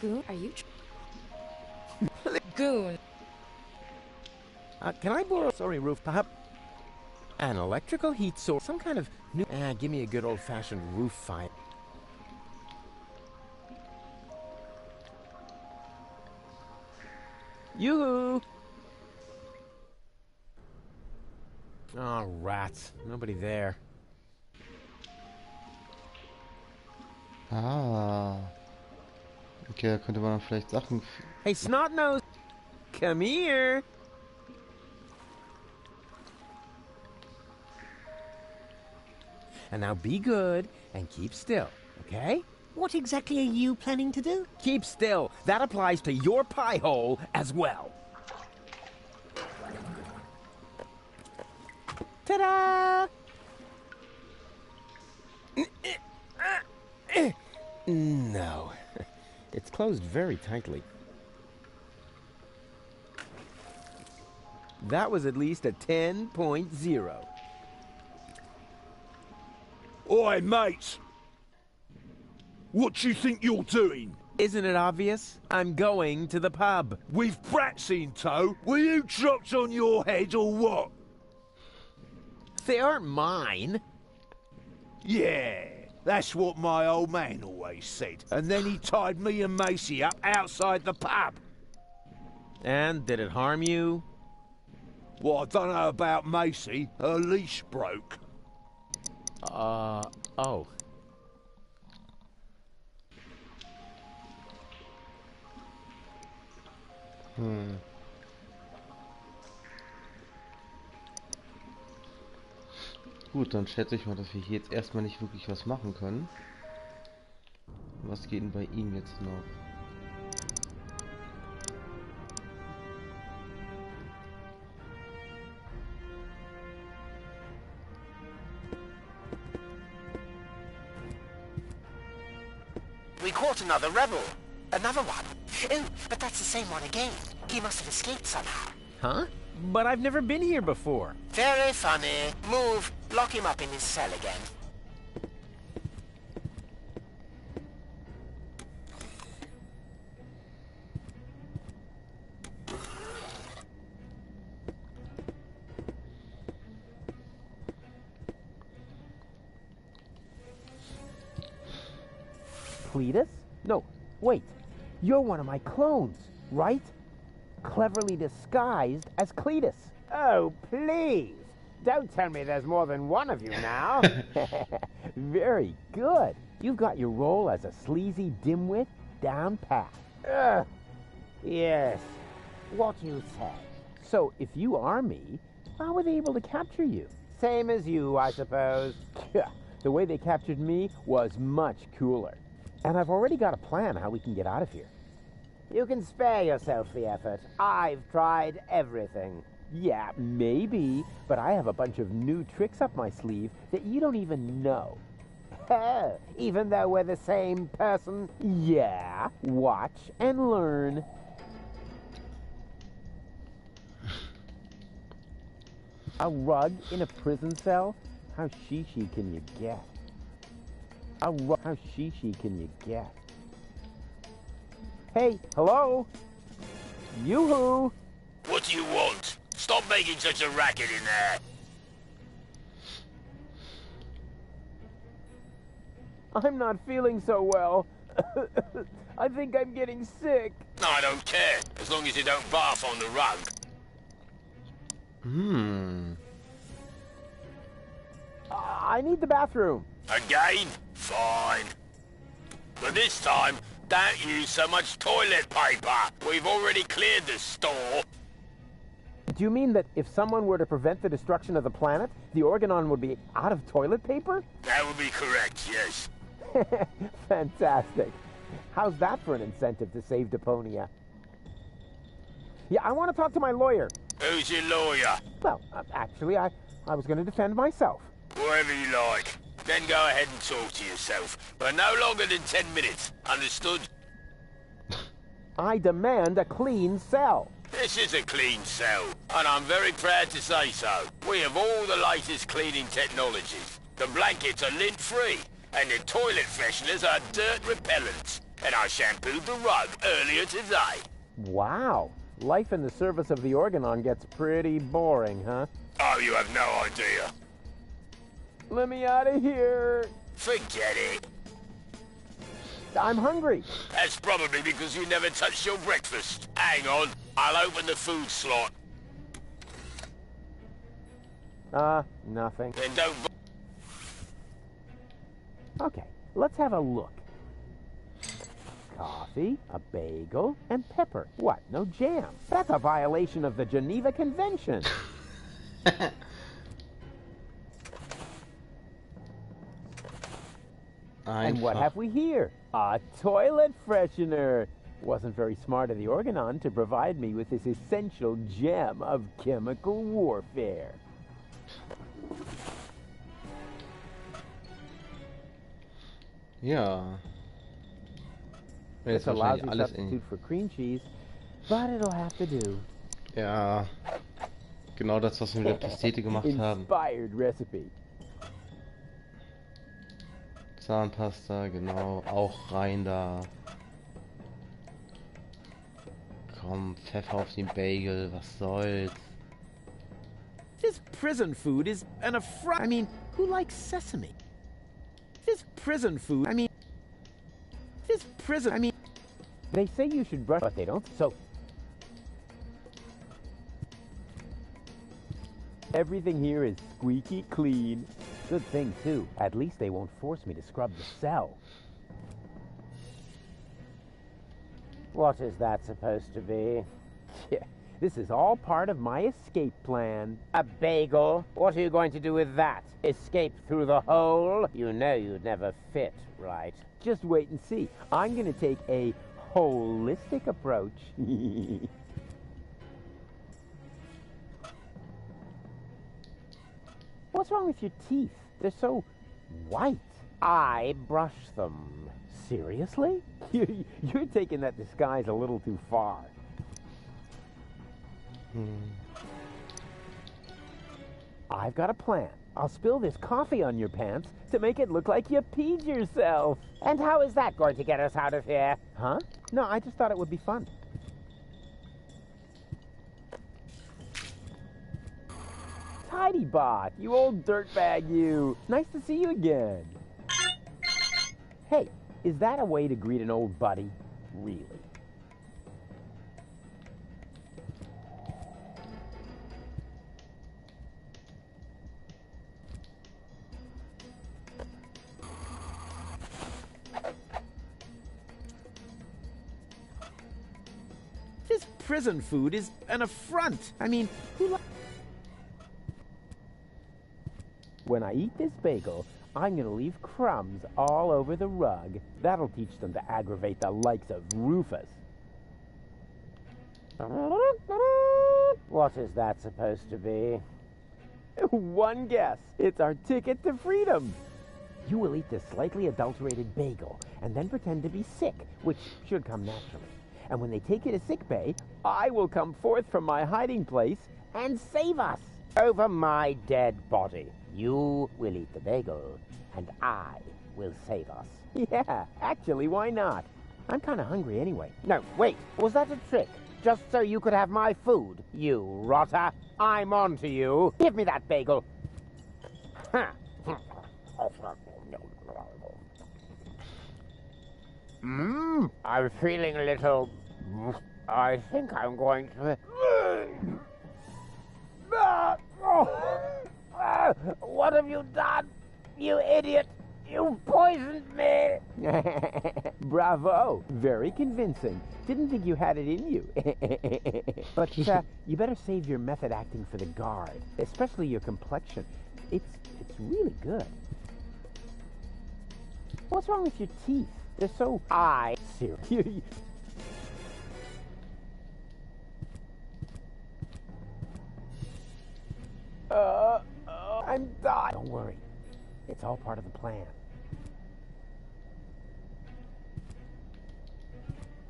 Goon, are you Goon. Can I borrow? Sorry, Roof. Perhaps an electrical heat source, some kind of new. Give me a good old-fashioned roof fight. Yoo-hoo! Oh, rats. Nobody there. Ah. Okay, da könnte man dann vielleicht Sachen... Hey, Snotnose! Come here! And now be good and keep still, okay? What exactly are you planning to do? Keep still. That applies to your pie hole as well. Ta-da! No. It's closed very tightly. That was at least a 10.0. Oi, mates! What do you think you're doing? Isn't it obvious? I'm going to the pub. With brats in tow? Were you dropped on your head or what? They aren't mine. Yeah, that's what my old man always said. And then he tied me and Macy up outside the pub. And did it harm you? Well, I don't know about Macy. Her leash broke. Oh. Gut, dann schätze ich mal, dass wir hier jetzt erstmal nicht wirklich was machen können. Was geht denn bei ihm jetzt noch? We caught another rebel. Another one. Oh, but that's the same one again. He must have escaped somehow. Huh? But I've never been here before. Very funny. Move. Lock him up in his cell again. Cletus? No, wait. You're one of my clones, right? Cleverly disguised as Cletus. Oh, please. Don't tell me there's more than one of you now. Very good. You've got your role as a sleazy dimwit down pat. Yes. What you say. So, if you are me, how were they able to capture you? Same as you, I suppose. The way they captured me was much cooler. And I've already got a plan how we can get out of here. You can spare yourself the effort. I've tried everything. Yeah, maybe, but I have a bunch of new tricks up my sleeve that you don't even know. Even though we're the same person? Yeah, watch and learn. A rug in a prison cell? How shishi can you get? How shishi can you get? Hey, hello? Yoo-hoo! What do you want? Stop making such a racket in there. I'm not feeling so well. I think I'm getting sick. No, I don't care, as long as you don't barf on the rug. I need the bathroom. Again? Fine. this time, don't use so much toilet paper. We've already cleared the store. Do you mean that if someone were to prevent the destruction of the planet, the Organon would be out of toilet paper? That would be correct, yes. Fantastic. How's that for an incentive to save Deponia? Yeah, I want to talk to my lawyer. Who's your lawyer? Well, actually, I was going to defend myself. Whatever you like. Then go ahead and talk to yourself. But no longer than 10 minutes. Understood? I demand a clean cell. This is a clean cell, and I'm very proud to say so. We have all the latest cleaning technologies. The blankets are lint-free, and the toilet fresheners are dirt repellents. And I shampooed the rug earlier today. Wow. Life in the service of the Organon gets pretty boring, huh? Oh, you have no idea. Let me out of here. Forget it. I'm hungry. That's probably because you never touched your breakfast. Hang on, I'll open the food slot. Nothing. Then don't... Okay, let's have a look. Coffee, a bagel, and pepper. What, no jam? That's a violation of the Geneva Convention. And what have we here? A toilet freshener. Wasn't very smart of the Organon to provide me with this essential gem of chemical warfare. Ja. It's a lousy substitute for cream cheese, but it'll have to do. Ja. Genau das, was wir mit der Pastete gemacht haben. Inspired recipe. Zahnpasta, genau, auch rein da. Komm, Pfeffer auf den Bagel, was soll's. This prison food is an affront. I mean, who likes sesame? This prison food, they say you should brush, but they don't, so... Everything here is squeaky clean. Good thing, too. At least they won't force me to scrub the cell. What is that supposed to be? Yeah, this is all part of my escape plan. A bagel? What are you going to do with that? Escape through the hole? You know you'd never fit, right? Just wait and see. I'm going to take a holistic approach. What's wrong with your teeth? They're so white. I brush them. Seriously? You're taking that disguise a little too far. I've got a plan. I'll spill this coffee on your pants to make it look like you peed yourself. And how is that going to get us out of here? Huh? No, I just thought it would be fun. Tidy Bot, you old dirtbag, you. Nice to see you again. Hey, is that a way to greet an old buddy? Really? This prison food is an affront. I mean, who When I eat this bagel, I'm going to leave crumbs all over the rug. That'll teach them to aggravate the likes of Rufus. What is that supposed to be? One guess. It's our ticket to freedom. You will eat this slightly adulterated bagel and then pretend to be sick, which should come naturally. And when they take you to sickbay, I will come forth from my hiding place and save us. Over my dead body. You will eat the bagel, and I will save us. Yeah, actually, why not? I'm kind of hungry anyway. No, wait, was that a trick? Just so you could have my food? You rotter, I'm on to you. Give me that bagel. I'm feeling a little... I think I'm going to... What have you done, you idiot? You poisoned me! Bravo. Very convincing. Didn't think you had it in you. But you better save your method acting for the guard, especially your complexion. It's really good. What's wrong with your teeth? They're so serious. I'm dying. Don't worry. It's all part of the plan.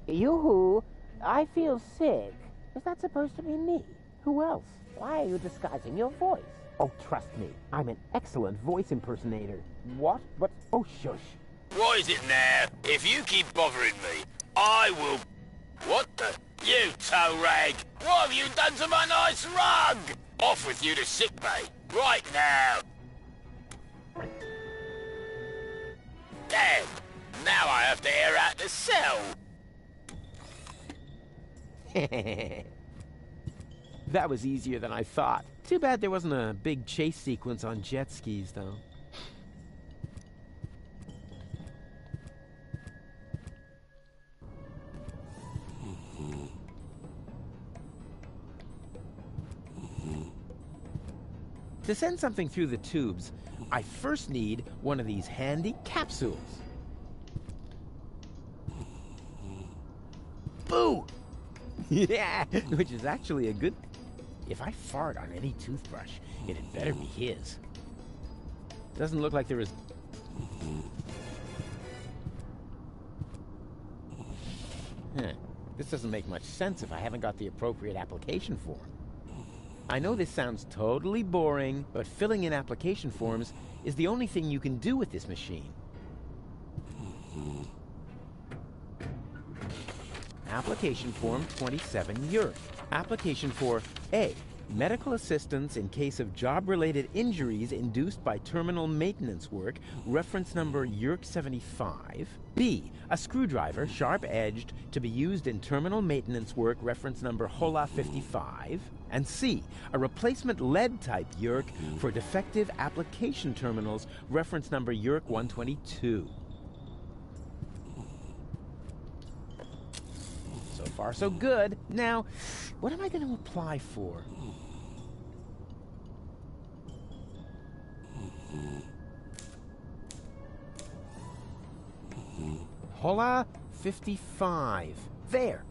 Yoo-hoo, I feel sick. Is that supposed to be me? Who else? Why are you disguising your voice? Oh, trust me. I'm an excellent voice impersonator. What? What? Oh, shush. What is it now? If you keep bothering me, I will... What the... You toe rag! What have you done to my nice rug? Off with you to sickbay. Right now. Damn. Now I have to air out the cell. That was easier than I thought. Too bad there wasn't a big chase sequence on jet skis, though. To send something through the tubes, I first need one of these handy capsules. Boo! Yeah, which is actually a good... If I fart on any toothbrush, it'd better be his. Doesn't look like there is... This doesn't make much sense if I haven't got the appropriate application form. I know this sounds totally boring, but filling in application forms is the only thing you can do with this machine. Application form 27 Yerk. Application for A. Medical assistance in case of job-related injuries induced by terminal maintenance work, reference number Yerk 75. B. A screwdriver, sharp-edged, to be used in terminal maintenance work, reference number Hola 55. And C. A replacement lead-type Yerk for defective application terminals, reference number Yerk 122. So far, so good. Now, what am I going to apply for? Hola 55. There.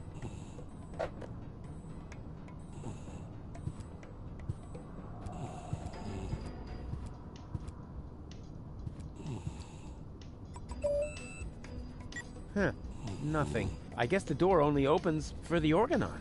Huh. Nothing. I guess the door only opens for the organon.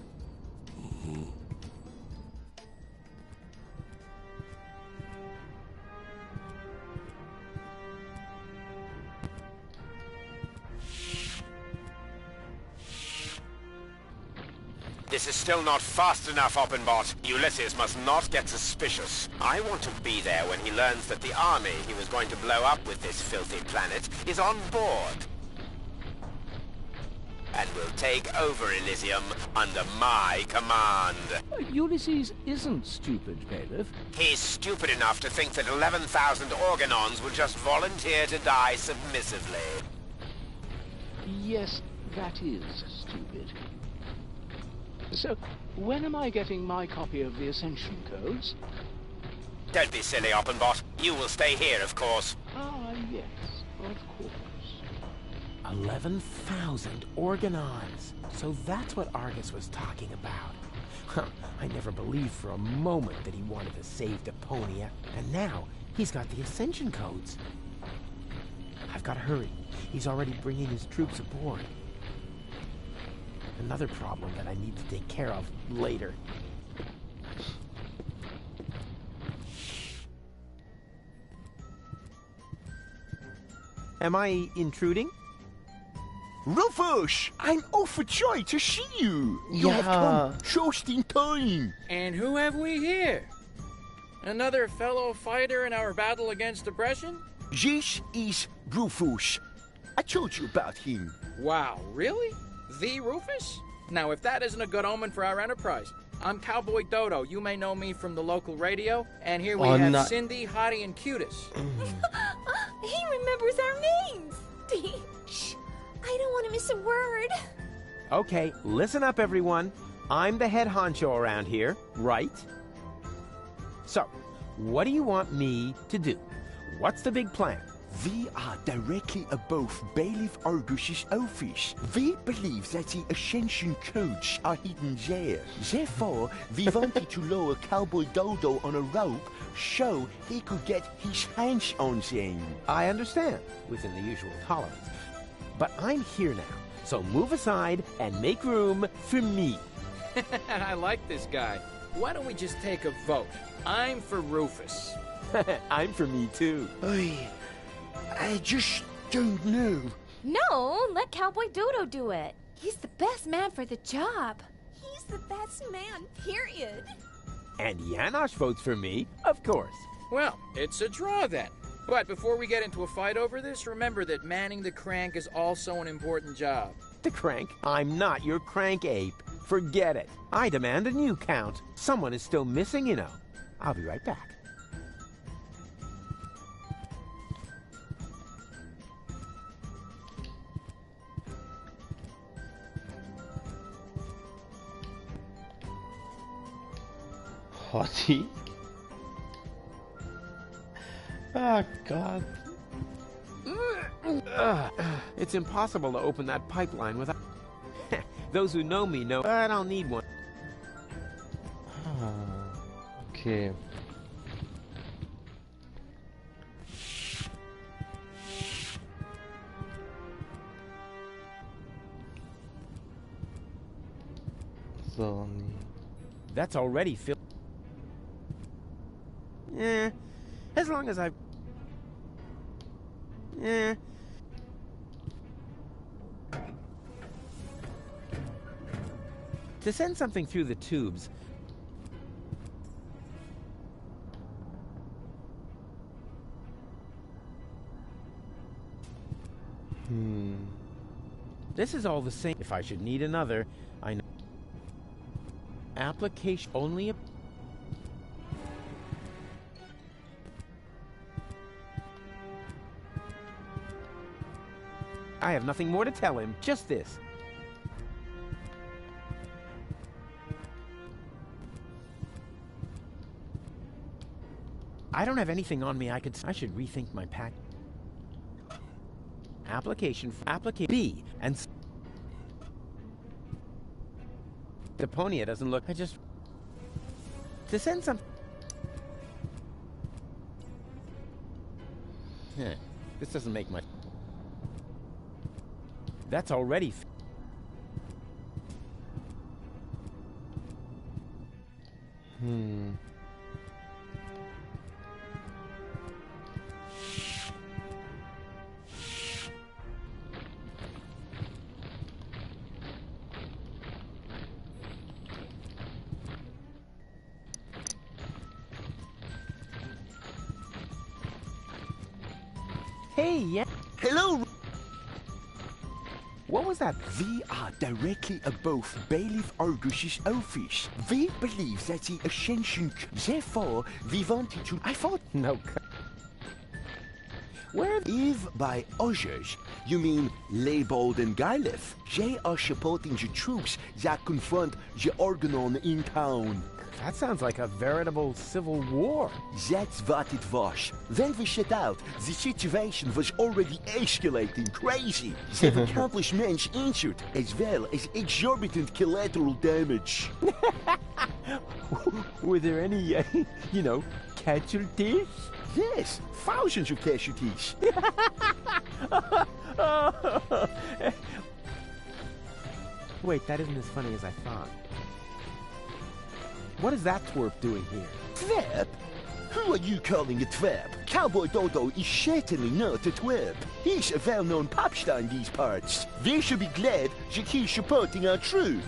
This is still not fast enough, Oppenbot. Ulysses must not get suspicious. I want to be there when he learns that the army he was going to blow up with this filthy planet is on board. And will take over Elysium under my command. Ulysses isn't stupid, Bailiff. He's stupid enough to think that 11,000 organons will just volunteer to die submissively. Yes, that is stupid. So, when am I getting my copy of the Ascension Codes? Don't be silly, Oppenbot. You will stay here, of course. Ah, yes, of course. 11,000 organons. So that's what Argus was talking about. Huh, I never believed for a moment that he wanted to save Deponia. And now, he's got the Ascension Codes. I've got to hurry. He's already bringing his troops aboard. Another problem that I need to take care of later. Am I intruding? Rufus! I'm overjoyed to see you! You have come just in time! And who have we here? Another fellow fighter in our battle against oppression? This is Rufus. I told you about him. Wow, really? The Rufus? Now, if that isn't a good omen for our enterprise. I'm Cowboy Dodo. You may know me from the local radio. And here we have Cindy, Hottie, and Cutis. He remembers our names! Shh! I don't want to miss a word. Okay, listen up, everyone. I'm the head honcho around here, right? So, what do you want me to do? What's the big plan? We are directly above Bailiff Argus's office. We believe that the Ascension codes are hidden there. Therefore, we wanted to lower Cowboy Dodo on a rope so he could get his hands on them. I understand, within the usual tolerance. But I'm here now, so move aside and make room for me. I like this guy. Why don't we just take a vote? I'm for Rufus. I'm for me too. I just don't know. No, let Cowboy Dodo do it. He's the best man for the job. He's the best man, period. And Janosch votes for me, of course. Well, it's a draw then. But before we get into a fight over this, remember that manning the crank is also an important job. The crank? I'm not your crank ape. Forget it. I demand a new count. Someone is still missing, you know. I'll be right back. Hottie? Oh, God. It's impossible to open that pipeline without... Those who know me know I don't need one. Okay. So... That's already filled. As long as I... To send something through the tubes... This is all the same. If I should need another, I know. Application only a... I have nothing more to tell him, just this. I don't have anything on me I should rethink my pack. Application B and Deponia doesn't look. I just to send some. This doesn't make much. That's already. Hey, yeah. Hello. What was that? We are directly above Bailiff Argus's office. We believe that the Ascension... Therefore, we wanted to... I thought... No. Where? If by others, you mean Leibold and Garlef. They are supporting the troops that confront the Organon in town. That sounds like a veritable civil war. That's what it was. When we set out, the situation was already escalating crazy. There were countless men injured, as well as exorbitant collateral damage. Were there any, casualties? Yes, thousands of casualties. Wait, that isn't as funny as I thought. What is that twerp doing here? Twerp? Who are you calling a twerp? Cowboy Dodo is certainly not a twerp. He's a well-known pop star in these parts. We should be glad that he's supporting our troop.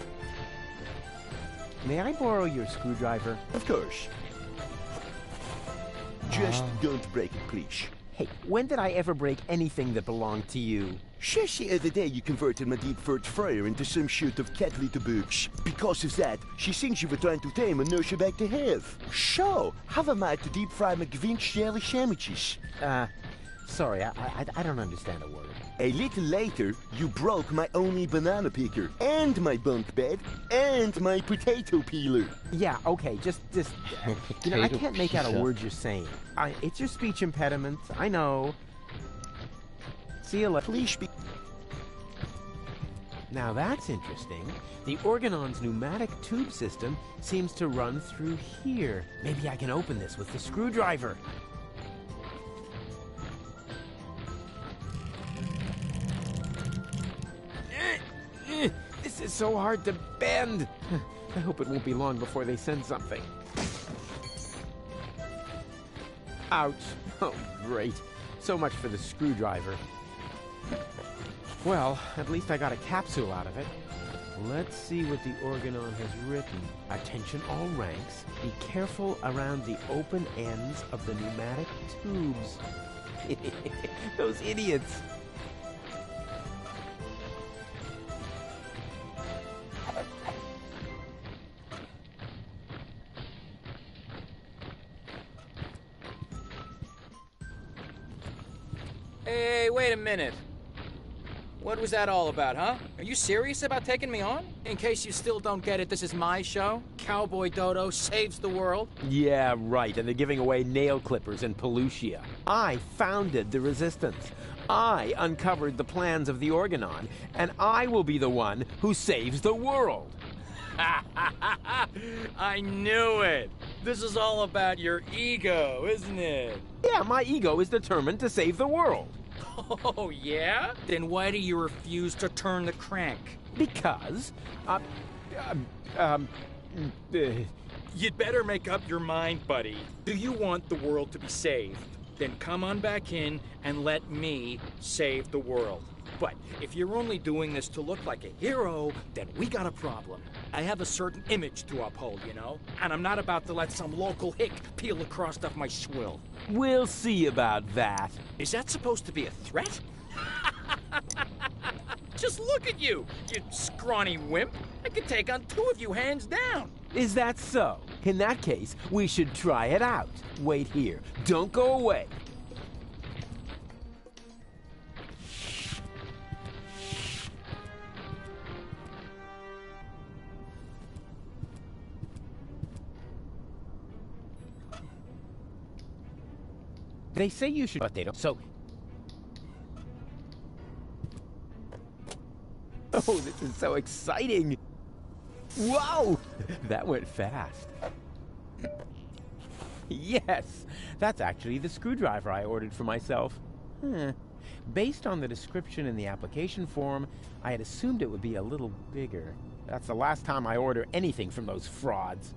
May I borrow your screwdriver? Of course. Just don't break it, please. Hey, when did I ever break anything that belonged to you? Just the other day you converted my deep throat fryer into some sort of cat litter box. Because of that, she thinks you were trying to tame and nurse her back to health. So, how am I to deep fry my Gwinch jelly sandwiches? Sorry, I don't understand a word. A little later, you broke my only banana picker, and my bunk bed, and my potato peeler. Yeah, okay, just you know, I can't make out a word you're saying. It's your speech impediment, I know. See you later. Please speak. Now that's interesting. The organon's pneumatic tube system seems to run through here. Maybe I can open this with the screwdriver. This is so hard to bend. I hope it won't be long before they send something. Ouch. Oh, great. So much for the screwdriver. Well, at least I got a capsule out of it. Let's see what the organon has written. Attention all ranks. Be careful around the open ends of the pneumatic tubes. Those idiots. Hey, wait a minute. What was that all about, huh? Are you serious about taking me on? In case you still don't get it, this is my show. Cowboy Dodo saves the world. Yeah, right, and they're giving away nail clippers and Pelusia. I founded the resistance. I uncovered the plans of the organon, and I will be the one who saves the world. I knew it. This is all about your ego, isn't it? Yeah, my ego is determined to save the world. Oh, yeah? Then why do you refuse to turn the crank? Because, You'd better make up your mind, buddy. Do you want the world to be saved? Then come on back in and let me save the world. But if you're only doing this to look like a hero, then we got a problem. I have a certain image to uphold, you know? And I'm not about to let some local hick peel the crust off my swill. We'll see about that. Is that supposed to be a threat? Just look at you, you scrawny wimp. I could take on two of you hands down. Is that so? In that case, we should try it out. Wait here. Don't go away. They say you should, but they don't. So... Oh, this is so exciting! Whoa! That went fast. Yes! That's actually the screwdriver I ordered for myself. Based on the description in the application form, I had assumed it would be a little bigger. That's the last time I order anything from those frauds.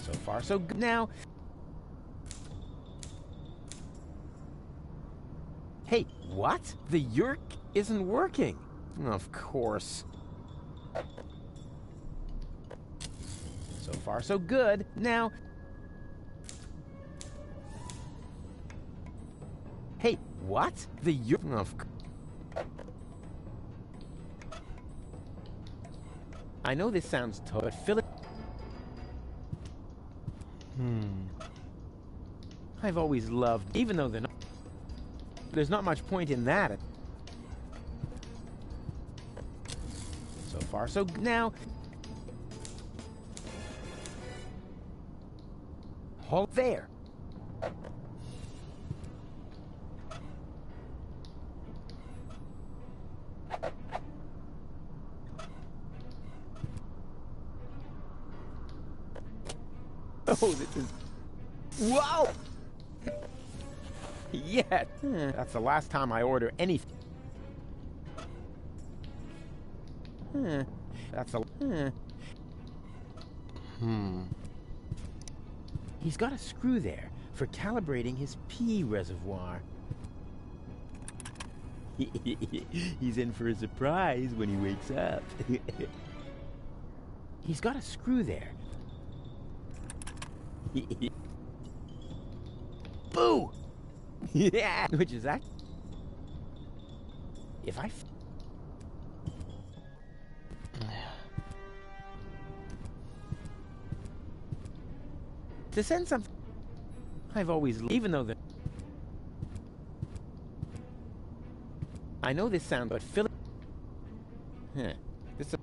So far, so good. Now... Hey, what? The yerk isn't working. Of course. So far, so good. Now... Hey, what? The yerk... I know this sounds tough, but Philip... I've always loved, even though they're not... There's not much point in that. So far, so good. Now... Hold there. Oh, this is... Wow! Yeah, that's the last time I order anything. That's a... He's got a screw there for calibrating his pee reservoir. He's in for a surprise when he wakes up. He's got a screw there. Boo! Yeah, which is that? If I... To send something... I've always... Even though the... I know this sound, but fill it... Huh. This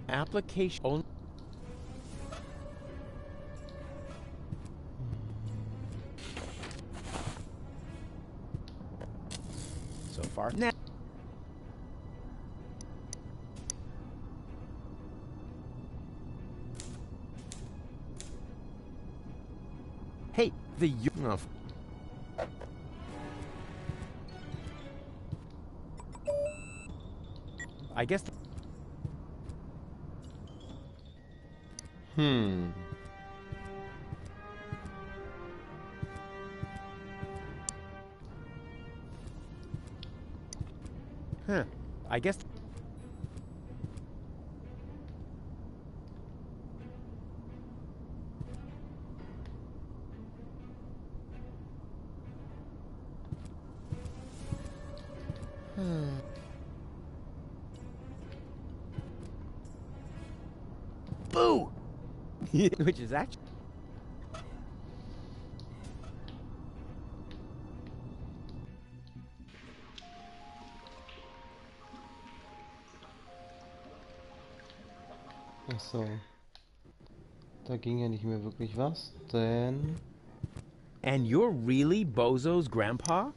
application only... So far... Now... Hey, the... Oh. I guess... Huh. I guess... Boo! Which is actually... Ach so. Da ging ja nicht mehr wirklich was, denn... And you're really Bozo's grandpa?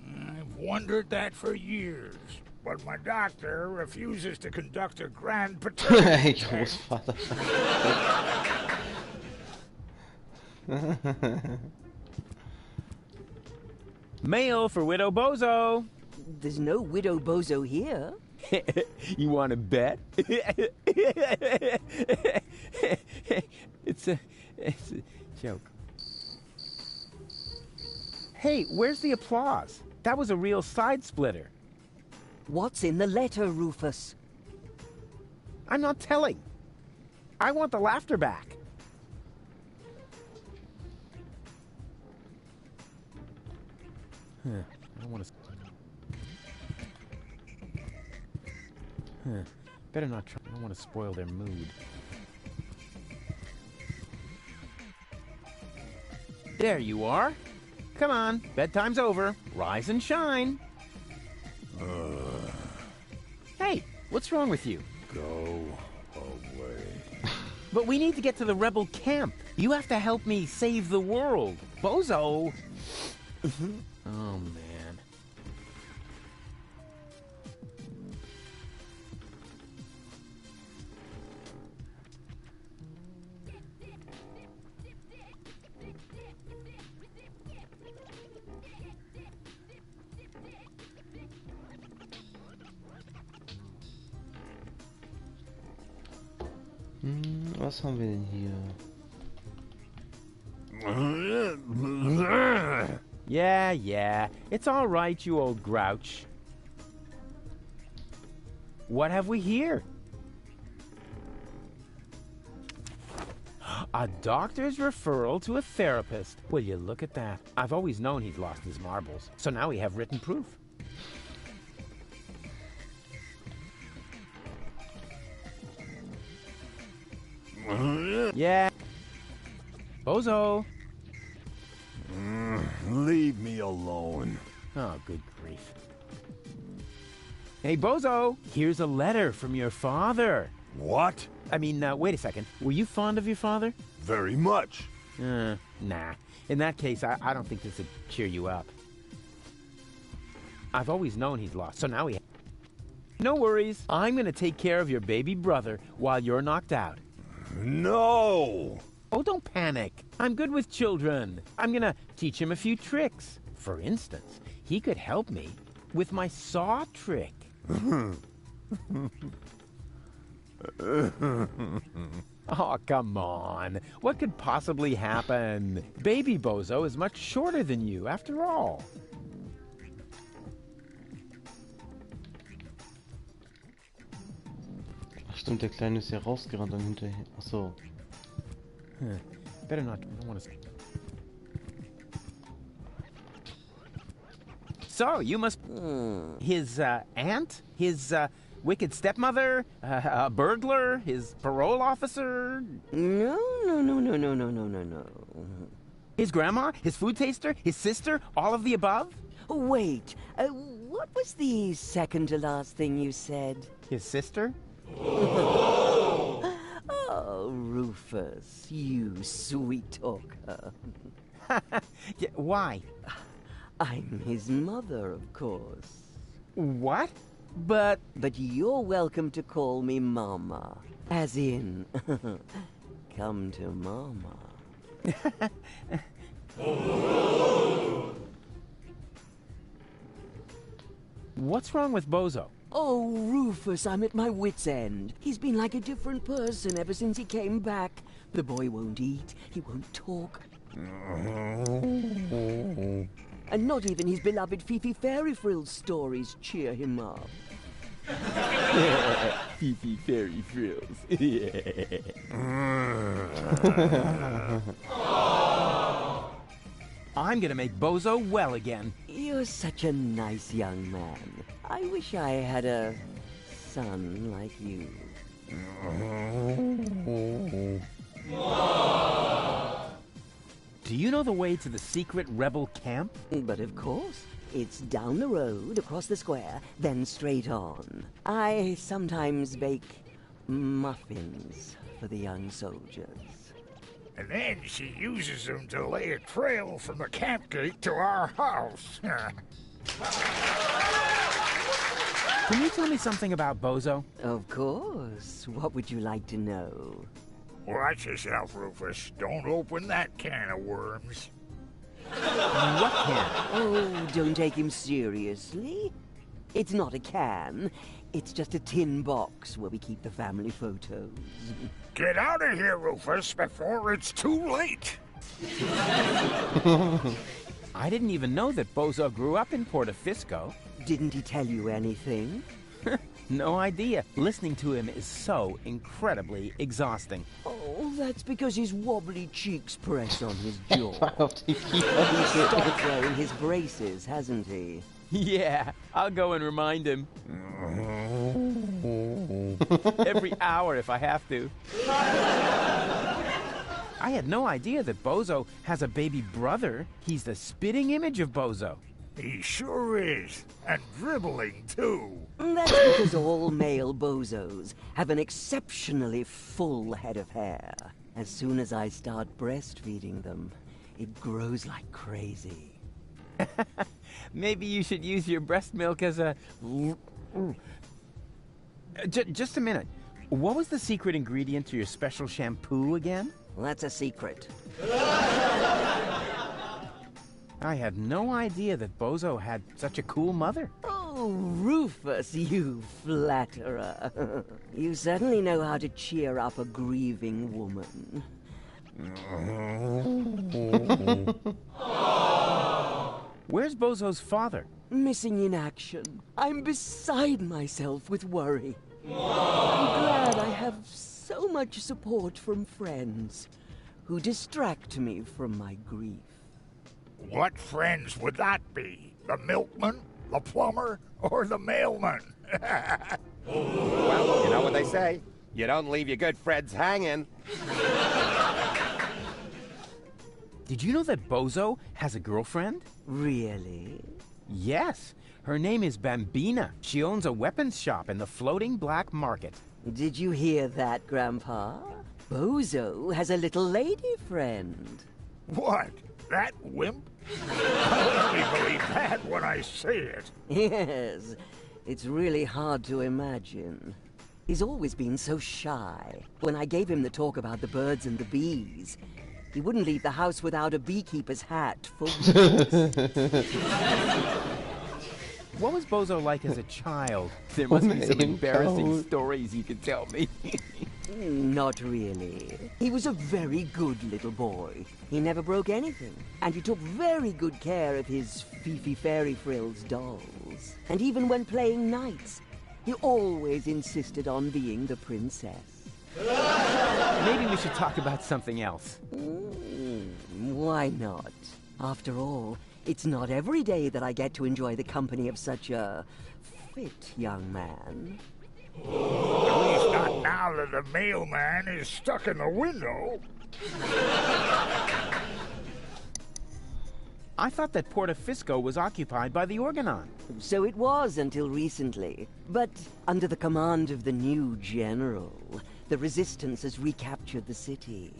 I've wondered that for years, but my doctor refuses to conduct a grand paternity test. Großvater. Mail for Widow Bozo. There's no Widow Bozo here. You want to bet? It's a joke. Hey, where's the applause? That was a real side splitter. What's in the letter, Rufus? I'm not telling. I want the laughter back. I don't want to... Better not try. I don't want to spoil their mood. There you are. Come on, bedtime's over. Rise and shine. Hey, what's wrong with you? Go away. But we need to get to the rebel camp. You have to help me save the world. Bozo! Oh, man. Was haben wir denn hier? Yeah. It's all right, you old grouch. What have we here? A doctor's referral to a therapist. Will you look at that? I've always known he'd lost his marbles, so now we have written proof. Yeah. Bozo. Leave me alone. Oh, good grief. Hey, Bozo, here's a letter from your father. What? I mean, wait a second. Were you fond of your father? Very much. Nah. In that case, I don't think this would cheer you up. I've always known he's lost, so now he... No worries. I'm gonna take care of your baby brother while you're knocked out. No! Oh, don't panic. I'm good with children. I'm gonna teach him a few tricks. For instance, he could help me with my saw trick. Oh, come on. What could possibly happen? Baby Bozo is much shorter than you, after all. Ach stimmt, der Kleine ist ja rausgerannt und hinterher. Ach so. Better not. I don't want to... So, you must... His, aunt? His, wicked stepmother, a burglar, his parole officer? No. His grandma, his food taster, his sister, all of the above? Wait, what was the second to last thing you said? His sister? Oh, Rufus, you sweet talker. Yeah, why? I'm his mother, of course. What? But you're welcome to call me Mama. As in, come to Mama. What's wrong with Bozo? Oh, Rufus, I'm at my wit's end. He's been like a different person ever since he came back. The boy won't eat, he won't talk. And not even his beloved Fifi Fairy Frills stories cheer him up. Fifi Fairy Frills. I'm gonna make Bozo well again. You're such a nice young man. I wish I had a son like you. Do you know the way to the secret rebel camp? But of course. It's down the road, across the square, then straight on. I sometimes bake muffins for the young soldiers. And then she uses them to lay a trail from the camp gate to our house. Can you tell me something about Bozo? Of course. What would you like to know? Watch yourself, Rufus. Don't open that can of worms. What can? Oh, don't take him seriously. It's not a can. It's just a tin box where we keep the family photos. Get out of here, Rufus, before it's too late. I didn't even know that Bozo grew up in Portofisco. Didn't he tell you anything? No idea. Listening to him is so incredibly exhausting. Oh, that's because his wobbly cheeks press on his jaw. He's He's stopped wearing his braces, hasn't he? Yeah, I'll go and remind him. Every hour if I have to. I had no idea that Bozo has a baby brother. He's the spitting image of Bozo. He sure is. And dribbling, too. That's because all male bozos have an exceptionally full head of hair. As soon as I start breastfeeding them, it grows like crazy. Maybe you should use your breast milk as a... Just a minute. What was the secret ingredient to your special shampoo again? Well, that's a secret. I had no idea that Bozo had such a cool mother. Oh, Rufus, you flatterer. You certainly know how to cheer up a grieving woman. Where's Bozo's father? Missing in action. I'm beside myself with worry. I'm glad I have so much support from friends who distract me from my grief. What friends would that be? The milkman, the plumber, or the mailman? Well, you know what they say. You don't leave your good friends hanging. Did you know that Bozo has a girlfriend? Really? Yes. Her name is Bambina. She owns a weapons shop in the floating black market. Did you hear that, Grandpa? Bozo has a little lady friend. What? That wimp? I'll only believe that when I see it. Yes, it's really hard to imagine. He's always been so shy. When I gave him the talk about the birds and the bees, he wouldn't leave the house without a beekeeper's hat for weeks. What was Bozo like as a child? There must be some embarrassing stories you could tell me. Not really. He was a very good little boy. He never broke anything. And he took very good care of his Fifi Fairy Frills dolls. And even when playing knights, he always insisted on being the princess. Maybe we should talk about something else. Why not? After all, it's not every day that I get to enjoy the company of such a fit young man. At least not now that the mailman is stuck in the window. I thought that Portofisco was occupied by the Organon. So it was until recently. But under the command of the new general, the resistance has recaptured the city.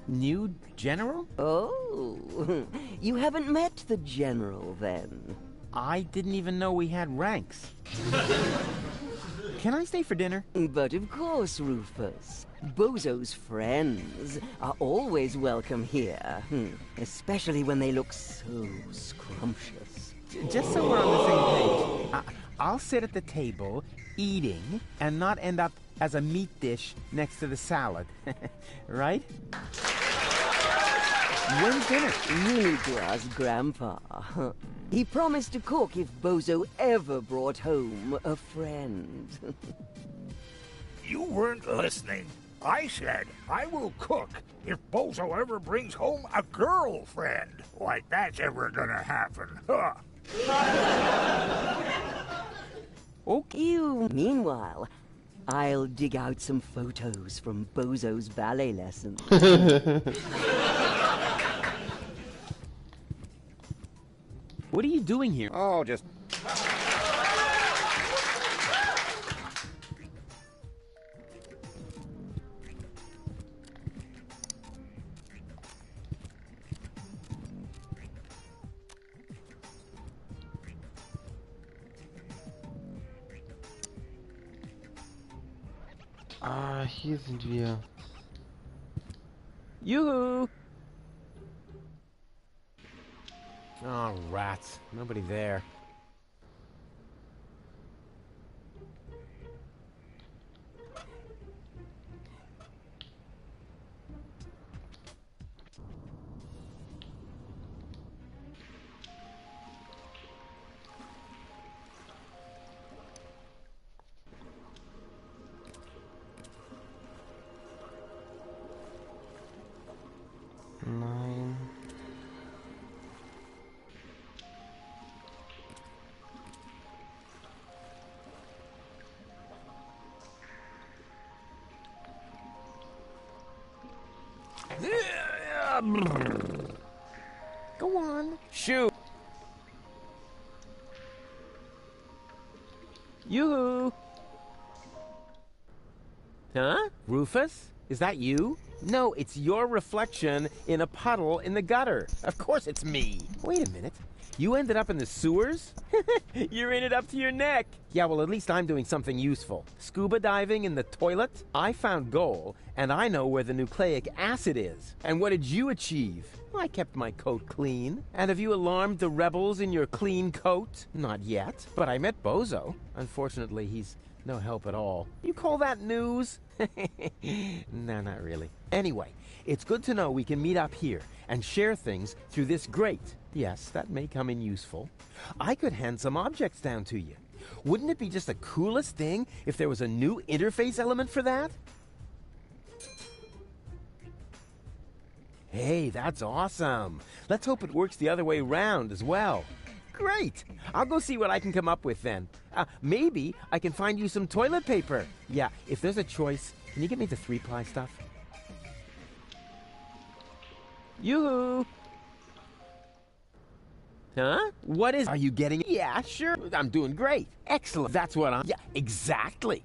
New general? Oh, you haven't met the general then? I didn't even know we had ranks. Can I stay for dinner? But of course, Rufus. Bozo's friends are always welcome here. Especially when they look so scrumptious. Just so we're on the same page, I'll sit at the table, eating, and not end up as a meat dish next to the salad. Right? When's dinner? You need to ask Grandpa. He promised to cook if Bozo ever brought home a friend. You weren't listening. I said I will cook if Bozo ever brings home a girlfriend. Like that's ever gonna happen, huh? Okay. Meanwhile, I'll dig out some photos from Bozo's ballet lessons. What are you doing here? Oh, just... Ah, hier sind wir. Yoo-hoo! Oh, rats. Nobody there. Nein. Go on. Shoot. Yoo-hoo. Huh? Rufus? Is that you? No, it's your reflection in a puddle in the gutter. Of course it's me. Wait a minute. You ended up in the sewers? You're in it up to your neck. Yeah, well, at least I'm doing something useful. Scuba diving in the toilet? I found gold, and I know where the nucleic acid is. And what did you achieve? I kept my coat clean. And have you alarmed the rebels in your clean coat? Not yet. But I met Bozo. Unfortunately, he's no help at all. You call that news? No, not really. Anyway, it's good to know we can meet up here and share things through this grate. Yes, that may come in useful. I could hand some objects down to you. Wouldn't it be just the coolest thing if there was a new interface element for that? Hey, that's awesome. Let's hope it works the other way round as well. Great! I'll go see what I can come up with then. Maybe I can find you some toilet paper. Yeah, if there's a choice, can you get me the 3-ply stuff? Yoo-hoo! Huh? What is... Are you getting... Yeah, sure. I'm doing great. Excellent. That's what I'm... Yeah, exactly.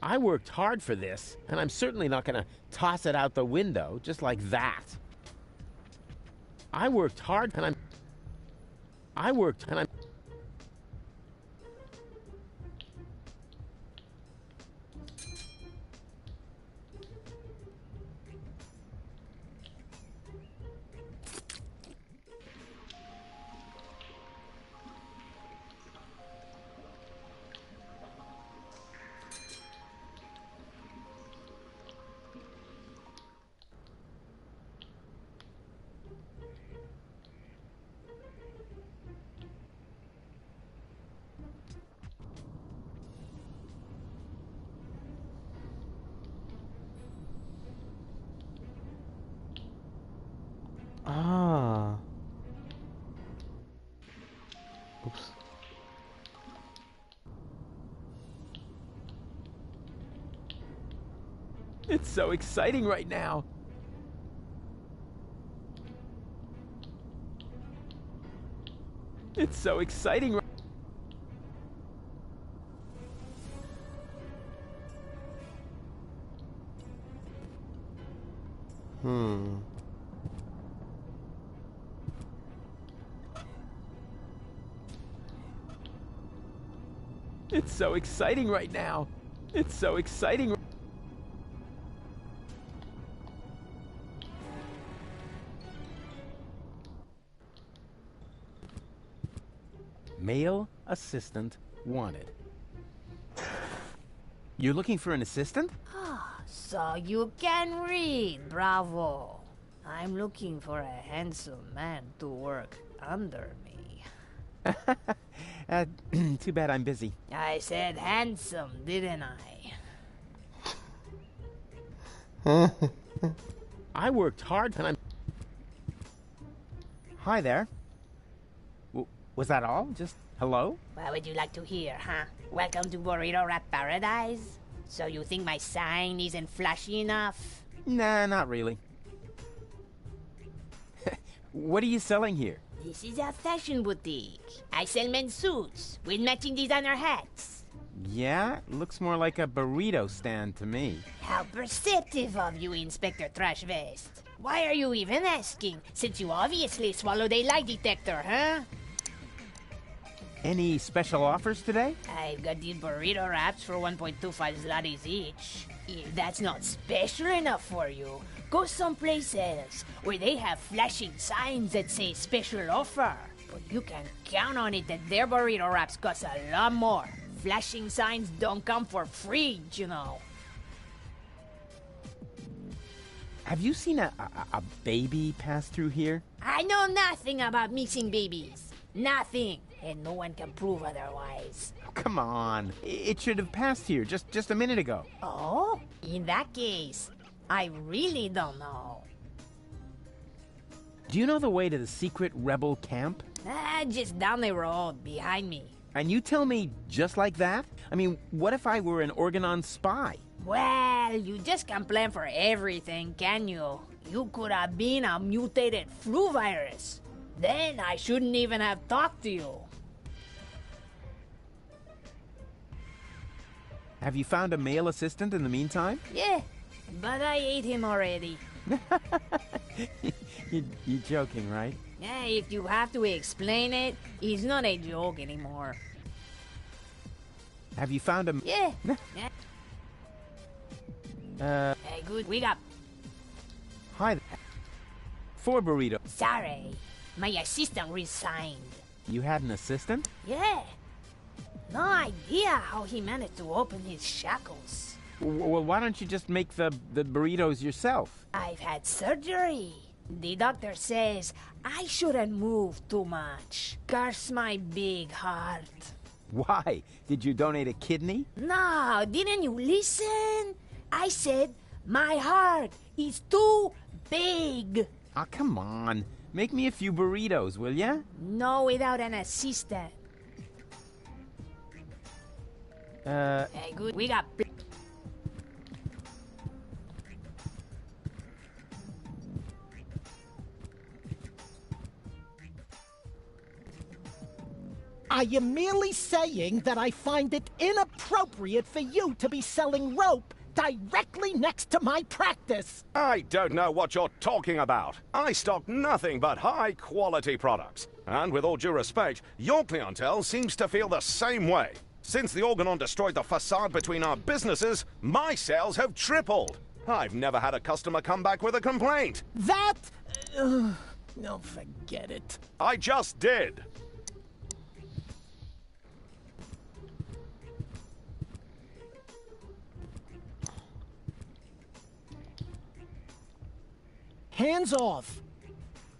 I worked hard for this, and I'm certainly not going to toss it out the window just like that. I worked hard, and I'm... It's so exciting right now. It's so exciting. It's so exciting right now. It's so exciting. Male assistant wanted. You're looking for an assistant? So you can read, bravo. I'm looking for a handsome man to work under me. Too bad I'm busy. I said handsome, didn't I? I worked hard and I'm... Hi there. Was that all? Just hello? What would you like to hear, huh? Welcome to Burrito Wrap Paradise? So you think my sign isn't flashy enough? Nah, not really. What are you selling here? This is a fashion boutique. I sell men's suits with matching designer hats. Yeah, looks more like a burrito stand to me. How perceptive of you, Inspector Trash Vest. Why are you even asking, since you obviously swallowed a lie detector, huh? Any special offers today? I've got these burrito wraps for 1.25 zlotys each. If that's not special enough for you, go someplace else where they have flashing signs that say special offer. But you can count on it that their burrito wraps cost a lot more. Flashing signs don't come for free, you know. Have you seen a baby pass through here? I know nothing about missing babies. Nothing. And no one can prove otherwise. Oh, come on. It should have passed here just a minute ago. Oh? In that case, I really don't know. Do you know the way to the secret rebel camp? Just down the road, behind me. And you tell me just like that? I mean, what if I were an Organon spy? Well, you just can't plan for everything, can you? You could have been a mutated flu virus. Then I shouldn't even have talked to you. Have you found a male assistant in the meantime? Yeah, but I ate him already. You're joking, right? Yeah, if you have to explain it, it's not a joke anymore. Have you found a... Yeah. Hey, good. We got... Hi. 4 burritos. Sorry. My assistant resigned. You had an assistant? Yeah. No idea how he managed to open his shackles. Well, why don't you just make the burritos yourself? I've had surgery. The doctor says I shouldn't move too much. Curse my big heart. Why? Did you donate a kidney? No, didn't you listen? I said my heart is too big. Ah, come on. Make me a few burritos, will ya? No, without an assistant. Hey, good. We got... I am merely saying that I find it inappropriate for you to be selling rope directly next to my practice. I don't know what you're talking about. I stock nothing but high-quality products. And with all due respect, your clientele seems to feel the same way. Since the Organon destroyed the facade between our businesses, my sales have tripled. I've never had a customer come back with a complaint. That... no, forget it. I just did. Hands off!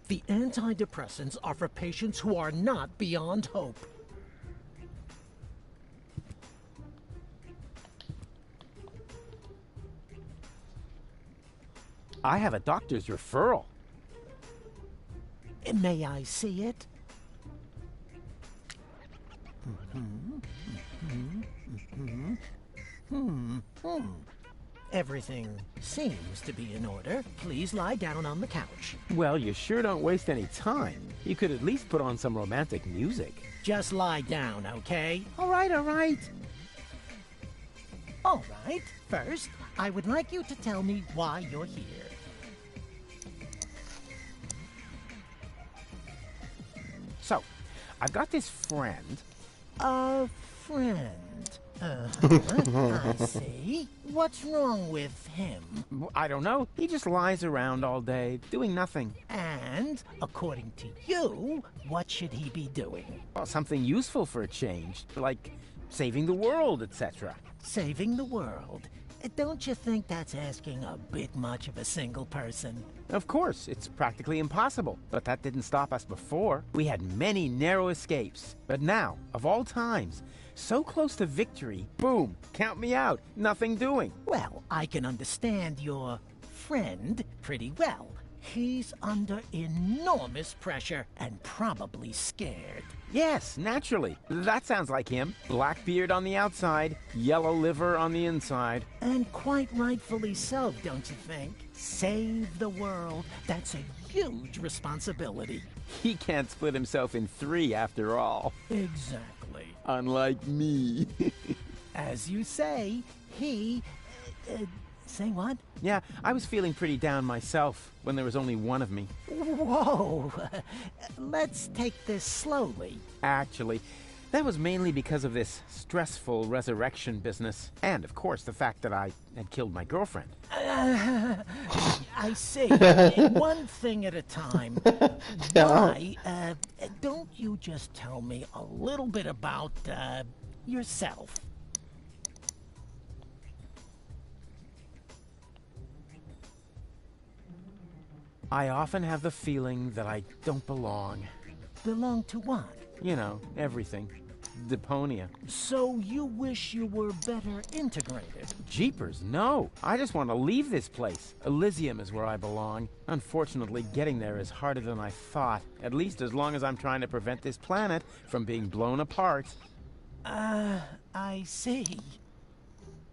The antidepressants are for patients who are not beyond hope. I have a doctor's referral. May I see it? Everything seems to be in order. Please lie down on the couch. Well, you sure don't waste any time. You could at least put on some romantic music. Just lie down, okay? All right, all right. All right. First, I would like you to tell me why you're here. So, I've got this friend. A friend. I see. What's wrong with him? I don't know. He just lies around all day, doing nothing. And, according to you, what should he be doing? Well, something useful for a change, like saving the world, etc. Saving the world? Don't you think that's asking a bit much of a single person? Of course, it's practically impossible. But that didn't stop us before. We had many narrow escapes. But now, of all times, so close to victory, boom, count me out, nothing doing. Well, I can understand your friend pretty well. He's under enormous pressure and probably scared. Yes, naturally. That sounds like him. Black beard on the outside, yellow liver on the inside. And quite rightfully so, don't you think? Save the world. That's a huge responsibility. He can't split himself in three after all. Exactly. Unlike me. As you say, he... say what? Yeah, I was feeling pretty down myself when there was only one of me. Whoa! Let's take this slowly. Actually, that was mainly because of this stressful resurrection business. And, of course, the fact that I had killed my girlfriend. I see. One thing at a time. Why, don't you just tell me a little bit about, yourself? I often have the feeling that I don't belong. Belong to what? You know, everything. Deponia. So you wish you were better integrated? Jeepers, no. I just want to leave this place. Elysium is where I belong. Unfortunately, getting there is harder than I thought. At least as long as I'm trying to prevent this planet from being blown apart. I see.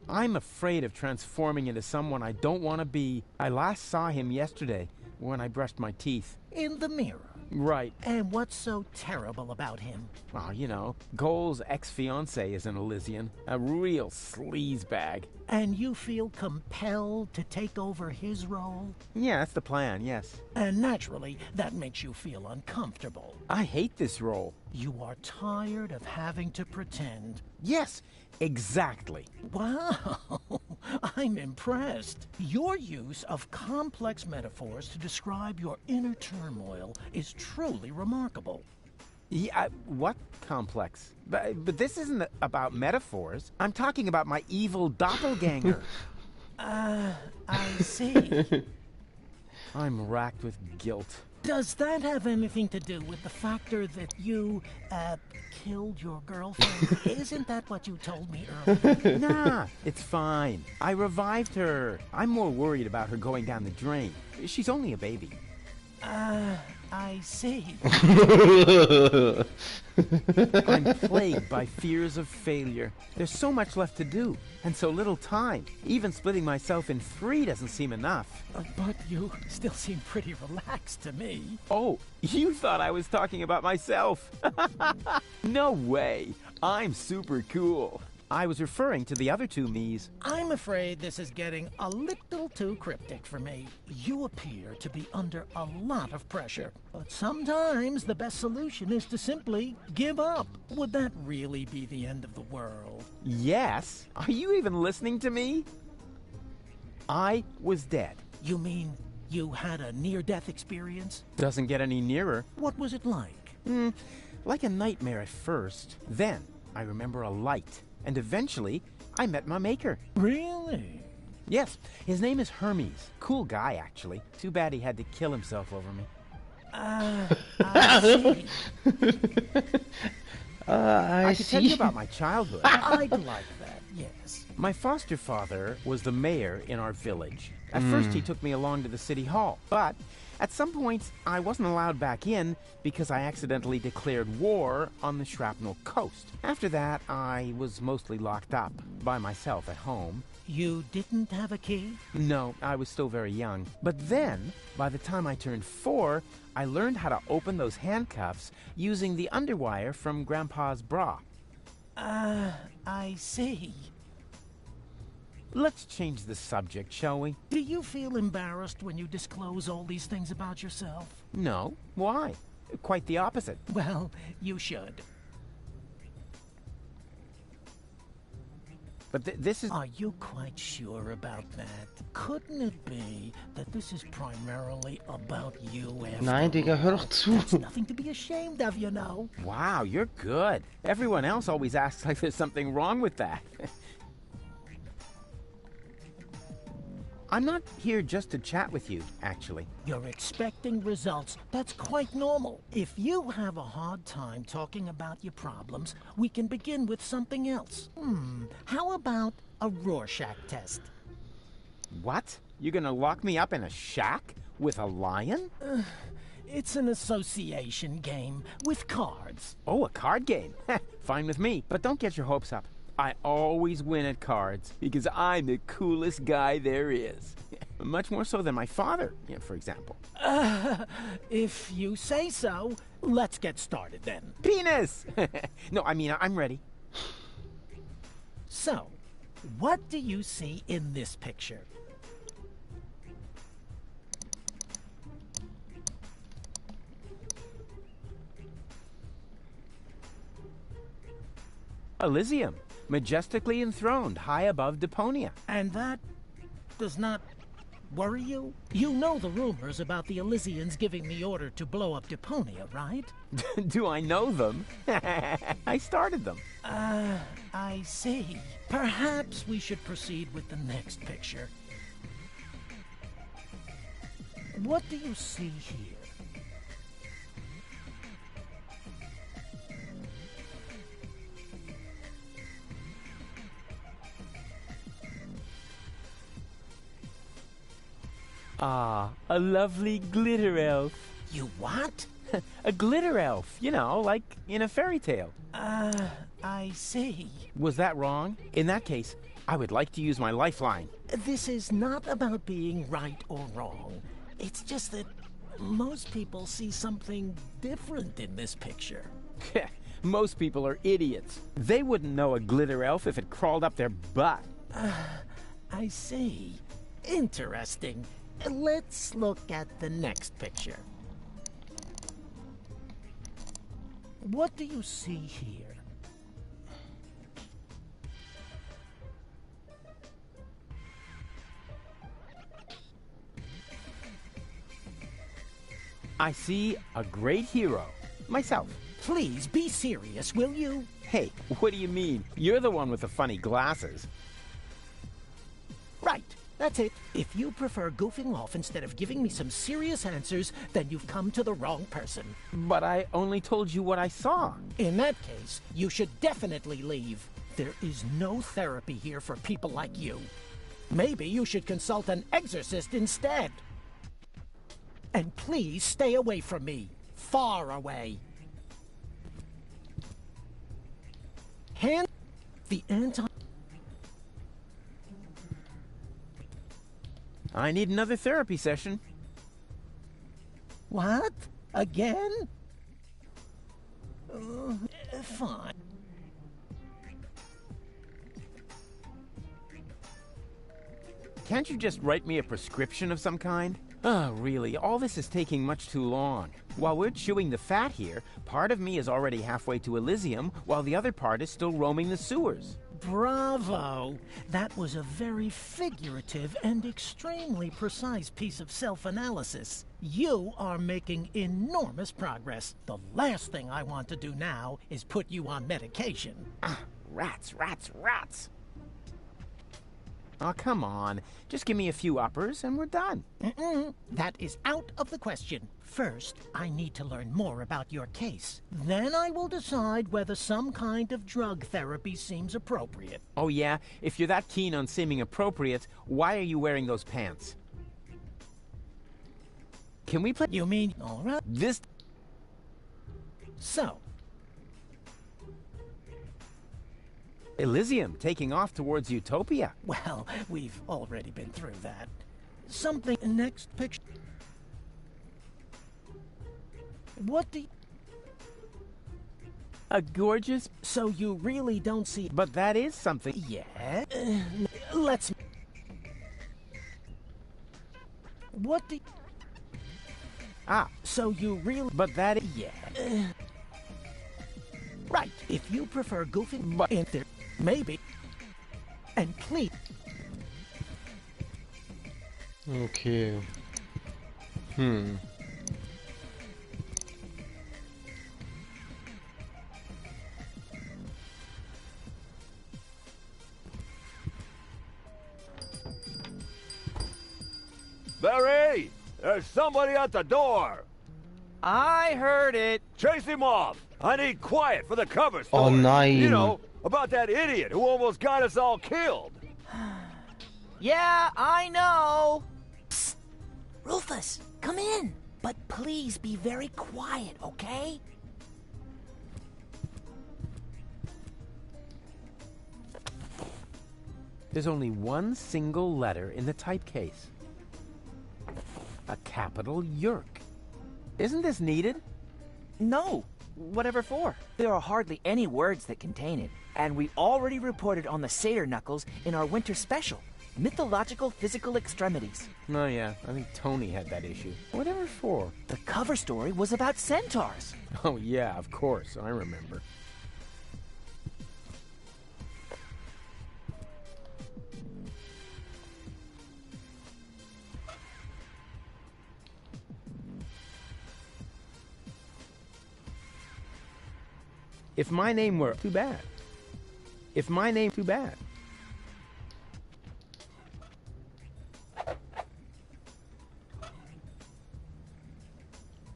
I'm afraid of transforming into someone I don't want to be. I last saw him yesterday when I brushed my teeth. In the mirror? Right. And what's so terrible about him? Oh, you know, Goal's ex-fiancée is an Elysian. A real sleazebag. And you feel compelled to take over his role? Yeah, that's the plan, yes. And naturally, that makes you feel uncomfortable. I hate this role. You are tired of having to pretend. Yes, exactly. Wow, I'm impressed. Your use of complex metaphors to describe your inner turmoil is truly remarkable. Yeah, what complex? But this isn't about metaphors. I'm talking about my evil doppelganger. I see. I'm racked with guilt. Does that have anything to do with the factor that you, killed your girlfriend? Isn't that what you told me earlier? Nah, it's fine. I revived her. I'm more worried about her going down the drain. She's only a baby. I see. I'm plagued by fears of failure. There's so much left to do, and so little time. Even splitting myself in three doesn't seem enough. But you still seem pretty relaxed to me. Oh, you thought I was talking about myself. No way. I'm super cool. I was referring to the other two me's. I'm afraid this is getting a little too cryptic for me. You appear to be under a lot of pressure. But sometimes the best solution is to simply give up. Would that really be the end of the world? Yes. Are you even listening to me? I was dead. You mean you had a near-death experience? Doesn't get any nearer. What was it like? Like a nightmare at first. Then I remember a light. And eventually, I met my maker. Really? Yes, his name is Hermes. Cool guy, actually. Too bad he had to kill himself over me. I see. I could tell you about my childhood. I'd like that, yes. My foster father was the mayor in our village. At first he took me along to the city hall, but at some points I wasn't allowed back in because I accidentally declared war on the Shrapnel Coast. After that, I was mostly locked up by myself at home. You didn't have a key? No, I was still very young. But then, by the time I turned 4, I learned how to open those handcuffs using the underwire from Grandpa's bra. I see. Let's change the subject, shall we? Do you feel embarrassed when you disclose all these things about yourself? No. Why? Quite the opposite. Well, you should. But this is... Are you quite sure about that? Couldn't it be that this is primarily about you after Nein, Digga, hör doch zu. That's nothing to be ashamed of, you know. Wow, you're good. Everyone else always acts like there's something wrong with that. I'm not here just to chat with you, actually. You're expecting results. That's quite normal. If you have a hard time talking about your problems, we can begin with something else. How about a Rorschach test? What? You're gonna lock me up in a shack with a lion? It's an association game with cards. Oh, a card game. Fine with me, but don't get your hopes up. I always win at cards because I'm the coolest guy there is. Much more so than my father, for example. If you say so, let's get started then. Penis! No, I mean, I'm ready. So, what do you see in this picture? Elysium, majestically enthroned high above Deponia. And that does not worry you? You know the rumors about the Elysians giving the order to blow up Deponia, right? Do I know them? I started them. I see. Perhaps we should proceed with the next picture. What do you see here? Ah, a lovely glitter elf. You what? A glitter elf, you know, like in a fairy tale. I see. Was that wrong? In that case, I would like to use my lifeline. This is not about being right or wrong. It's just that most people see something different in this picture. Most people are idiots. They wouldn't know a glitter elf if it crawled up their butt. I see. Interesting. Let's look at the next picture. What do you see here? I see a great hero. Myself. Please be serious, will you? Hey, what do you mean? You're the one with the funny glasses. Right. That's it. If you prefer goofing off instead of giving me some serious answers, then you've come to the wrong person. But I only told you what I saw. In that case, you should definitely leave. There is no therapy here for people like you. Maybe you should consult an exorcist instead. And please stay away from me. Far away. Hand the anti... I need another therapy session. What? Again? Fine. Can't you just write me a prescription of some kind? Oh, really, all this is taking much too long. While we're chewing the fat here, part of me is already halfway to Elysium, while the other part is still roaming the sewers. Bravo! That was a very figurative and extremely precise piece of self-analysis. You are making enormous progress. The last thing I want to do now is put you on medication. Rats, rats, rats! Oh, come on. Just give me a few uppers and we're done. That is out of the question. First, I need to learn more about your case. Then I will decide whether some kind of drug therapy seems appropriate. Oh, yeah? If you're that keen on seeming appropriate, why are you wearing those pants? Can we play? You mean, all right. This... So... Elysium, taking off towards Utopia. Well, we've already been through that. Something next picture. What do you... A gorgeous... So you really don't see... But that is something... Yeah? Let's... What do you... Ah, so you really... But that... Yeah. Right. If you prefer goofing... But in there... Maybe. And please... Okay. Barry! There's somebody at the door! I heard it! Chase him off! I need quiet for the cover story. Oh nein. You know, about that idiot who almost got us all killed. Yeah, I know! Psst. Rufus, come in. But please be very quiet, okay? There's only one single letter in the typecase. A capital Yerk. Isn't this needed? No. Whatever for? There are hardly any words that contain it, and we already reported on the satyr knuckles in our winter special, Mythological Physical Extremities. Oh yeah, I think Tony had that issue. Whatever for? The cover story was about centaurs. Oh yeah, of course, I remember. If my name were too bad. If my name too bad.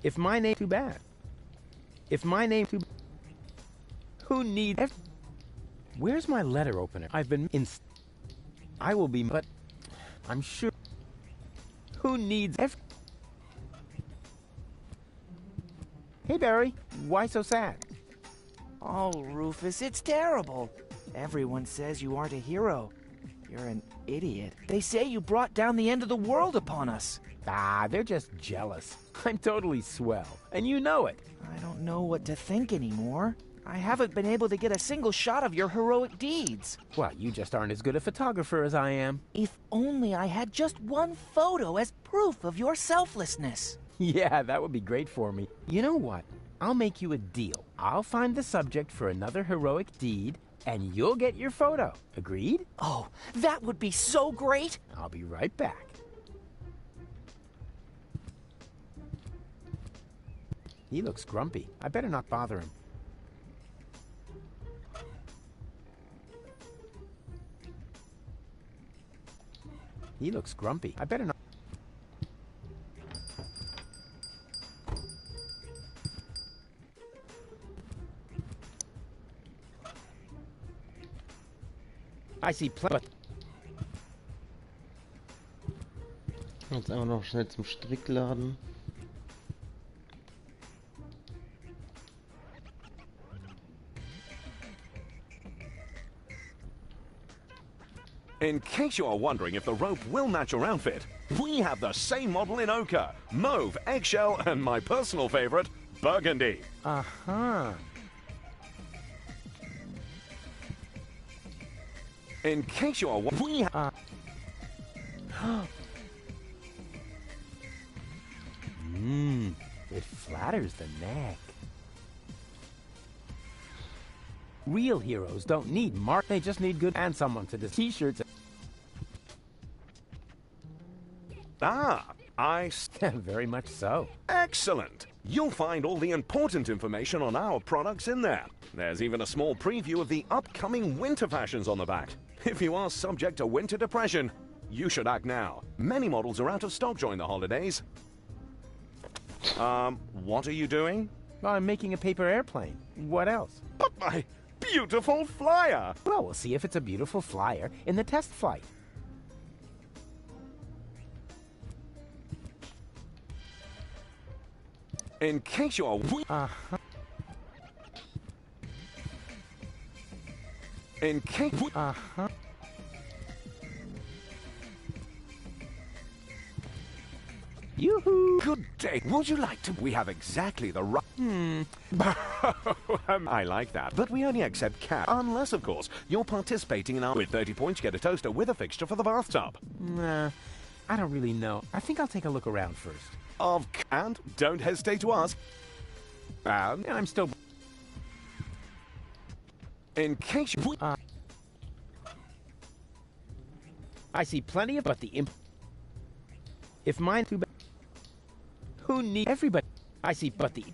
If my name too bad. If my name too... Who needs... Where's my letter opener? I've been in... I will be... But... I'm sure... Who needs... Hey, Barry. Why so sad? Oh, Rufus, it's terrible. Everyone says you aren't a hero. You're an idiot. They say you brought down the end of the world upon us. Ah, they're just jealous. I'm totally swell, and you know it. I don't know what to think anymore. I haven't been able to get a single shot of your heroic deeds. Well, you just aren't as good a photographer as I am. If only I had just one photo as proof of your selflessness. Yeah, that would be great for me. You know what? I'll make you a deal. I'll find the subject for another heroic deed, and you'll get your photo. Agreed? Oh, that would be so great! I'll be right back. He looks grumpy. I better not bother him. He looks grumpy. I better not... I see plenty. Jetzt einfach noch schnell zum Strickladen. In case you are wondering if the rope will match your outfit, we have the same model in ochre, mauve, eggshell, and my personal favorite, burgundy. Uh-huh. In case you are wondering, it flatters the neck. Real heroes don't need mark, they just need good and someone to the t-shirts. Ah, Very much so. Excellent. You'll find all the important information on our products in there. There's even a small preview of the upcoming winter fashions on the back. If you are subject to winter depression, you should act now. Many models are out of stock during the holidays. What are you doing? Well, I'm making a paper airplane. What else? But my beautiful flyer! Well, we'll see if it's a beautiful flyer in the test flight. In case you are... Uh-huh. In case... Uh-huh. Yoo-hoo! Good day. Would you like to... We have exactly the right... I like that. But we only accept cash. Unless, of course, you're participating in our... With 30 points, you get a toaster with a fixture for the bathtub. Nah, I don't really know. I think I'll take a look around first. And don't hesitate to ask. And I'm still... In case you... I see plenty of... But the imp... If mine too bad... Who need... Everybody... I see but the...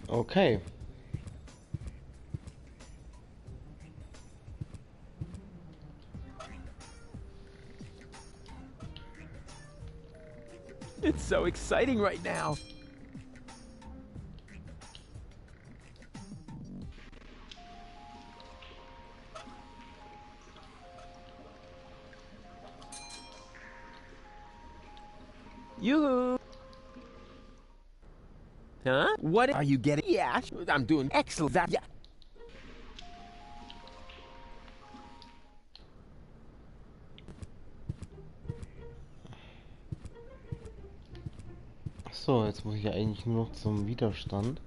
Okay. It's so exciting right now. Yoo-hoo! Huh? What are you getting? Yeah, I'm doing excellent. That, yeah. So, jetzt muss ich ja eigentlich nur noch zum Widerstand.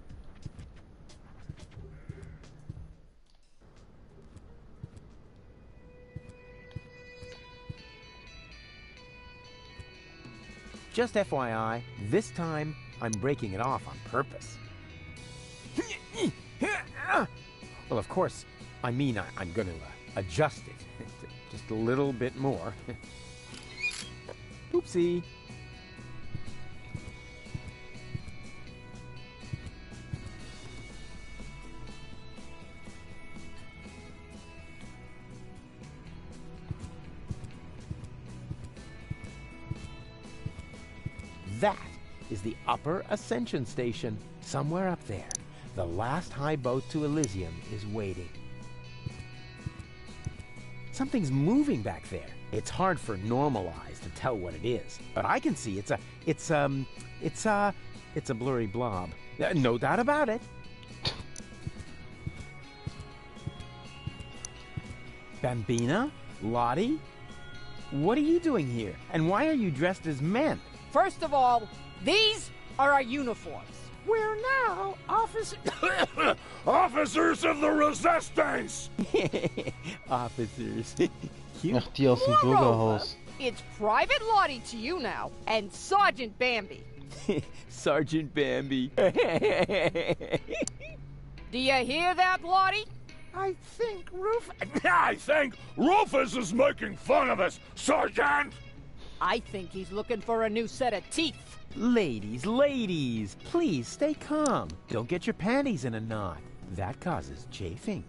Just FYI, this time I'm breaking it off on purpose. Well, of course, I mean I'm going to adjust it just a little bit more. Oopsie. That is the upper ascension station, somewhere up there. The last high boat to Elysium is waiting. Something's moving back there. It's hard for normal eyes to tell what it is, but I can see it's a blurry blob. No doubt about it. Bambina? Lottie? What are you doing here? And why are you dressed as men? First of all, these are our uniforms. We're now officers of the Resistance! Officers. Ach, die aus dem Bürgerhaus. It's Private Lottie to you now, and Sergeant Bambi. Sergeant Bambi. Do you hear that, Lottie? I think Rufus is making fun of us, Sergeant! I think he's looking for a new set of teeth. Ladies, please stay calm. Don't get your panties in a knot. That causes chafing.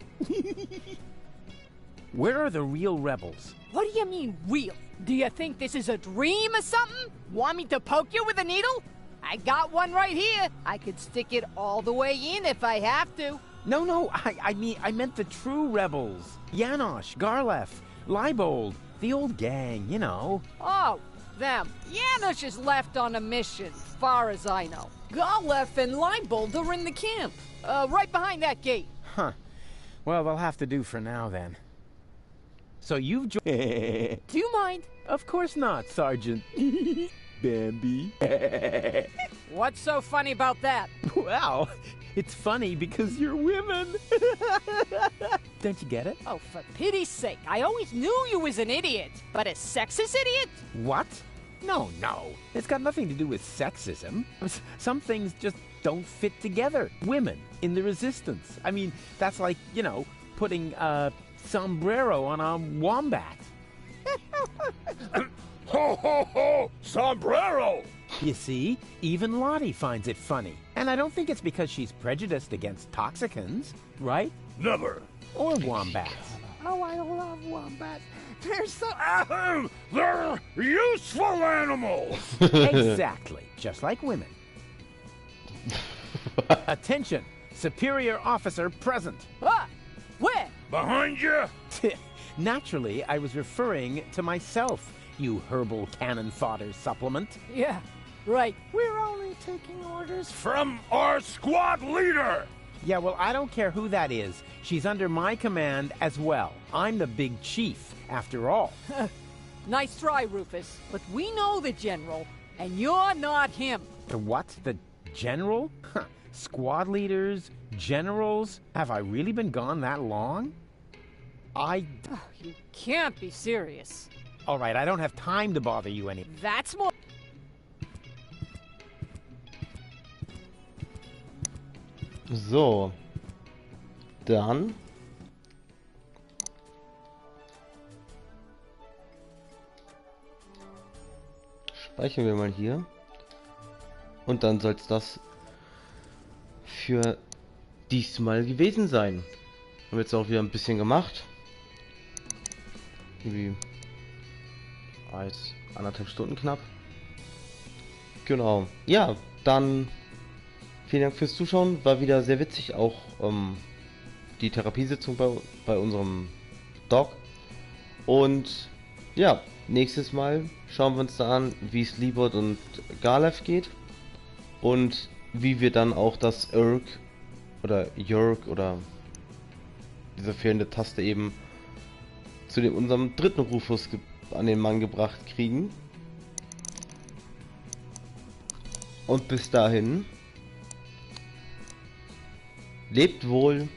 Where are the real rebels? What do you mean, real? Do you think this is a dream or something? Want me to poke you with a needle? I got one right here. I could stick it all the way in if I have to. No, I meant the true rebels. Janosch, Garlef, Leibold, the old gang, you know. Oh, them. Janosch is left on a mission, far as I know. Garlef and Leibold are in the camp, right behind that gate. Huh. Well, they'll have to do for now, then. So you've joined... Do you mind? Of course not, Sergeant. Bambi. What's so funny about that? Well, it's funny because you're women. Don't you get it? Oh, for pity's sake. I always knew you was an idiot. But a sexist idiot? What? No. It's got nothing to do with sexism. Some things just don't fit together. Women in the resistance. I mean, that's like, you know, putting a sombrero on a wombat. Ho, ho, ho! Sombrero! You see, even Lottie finds it funny. And I don't think it's because she's prejudiced against toxicants, right? Never. Or wombats. Oh, I love wombats. They're so... they're useful animals! Exactly. Just like women. Attention! Superior officer present. Ah! Where? Behind you? Naturally, I was referring to myself, you herbal cannon fodder supplement. Yeah, right. We're only taking orders from our squad leader! Yeah, well, I don't care who that is. She's under my command as well. I'm the big chief, after all. Nice try, Rufus. But we know the General, and you're not him. The what? The General? Squad leaders? Generals? Have I really been gone that long? Oh, you can't be serious. All right, I don't have time to bother you any. That's more... So. Dann. Speichern wir mal hier. Und dann soll es das für diesmal gewesen sein. Haben wir jetzt auch wieder ein bisschen gemacht. Irgendwie 1,5 Stunden knapp. Genau. Ja, dann vielen Dank fürs Zuschauen. War wieder sehr witzig. Auch die Therapiesitzung bei unserem Dog. Und ja, nächstes Mal schauen wir uns da an, wie es Libot und Garlev geht. Und wie wir dann auch das Jörg oder diese fehlende Taste eben zu unserem dritten Rufus an den Mann gebracht kriegen. Und bis dahin lebt wohl.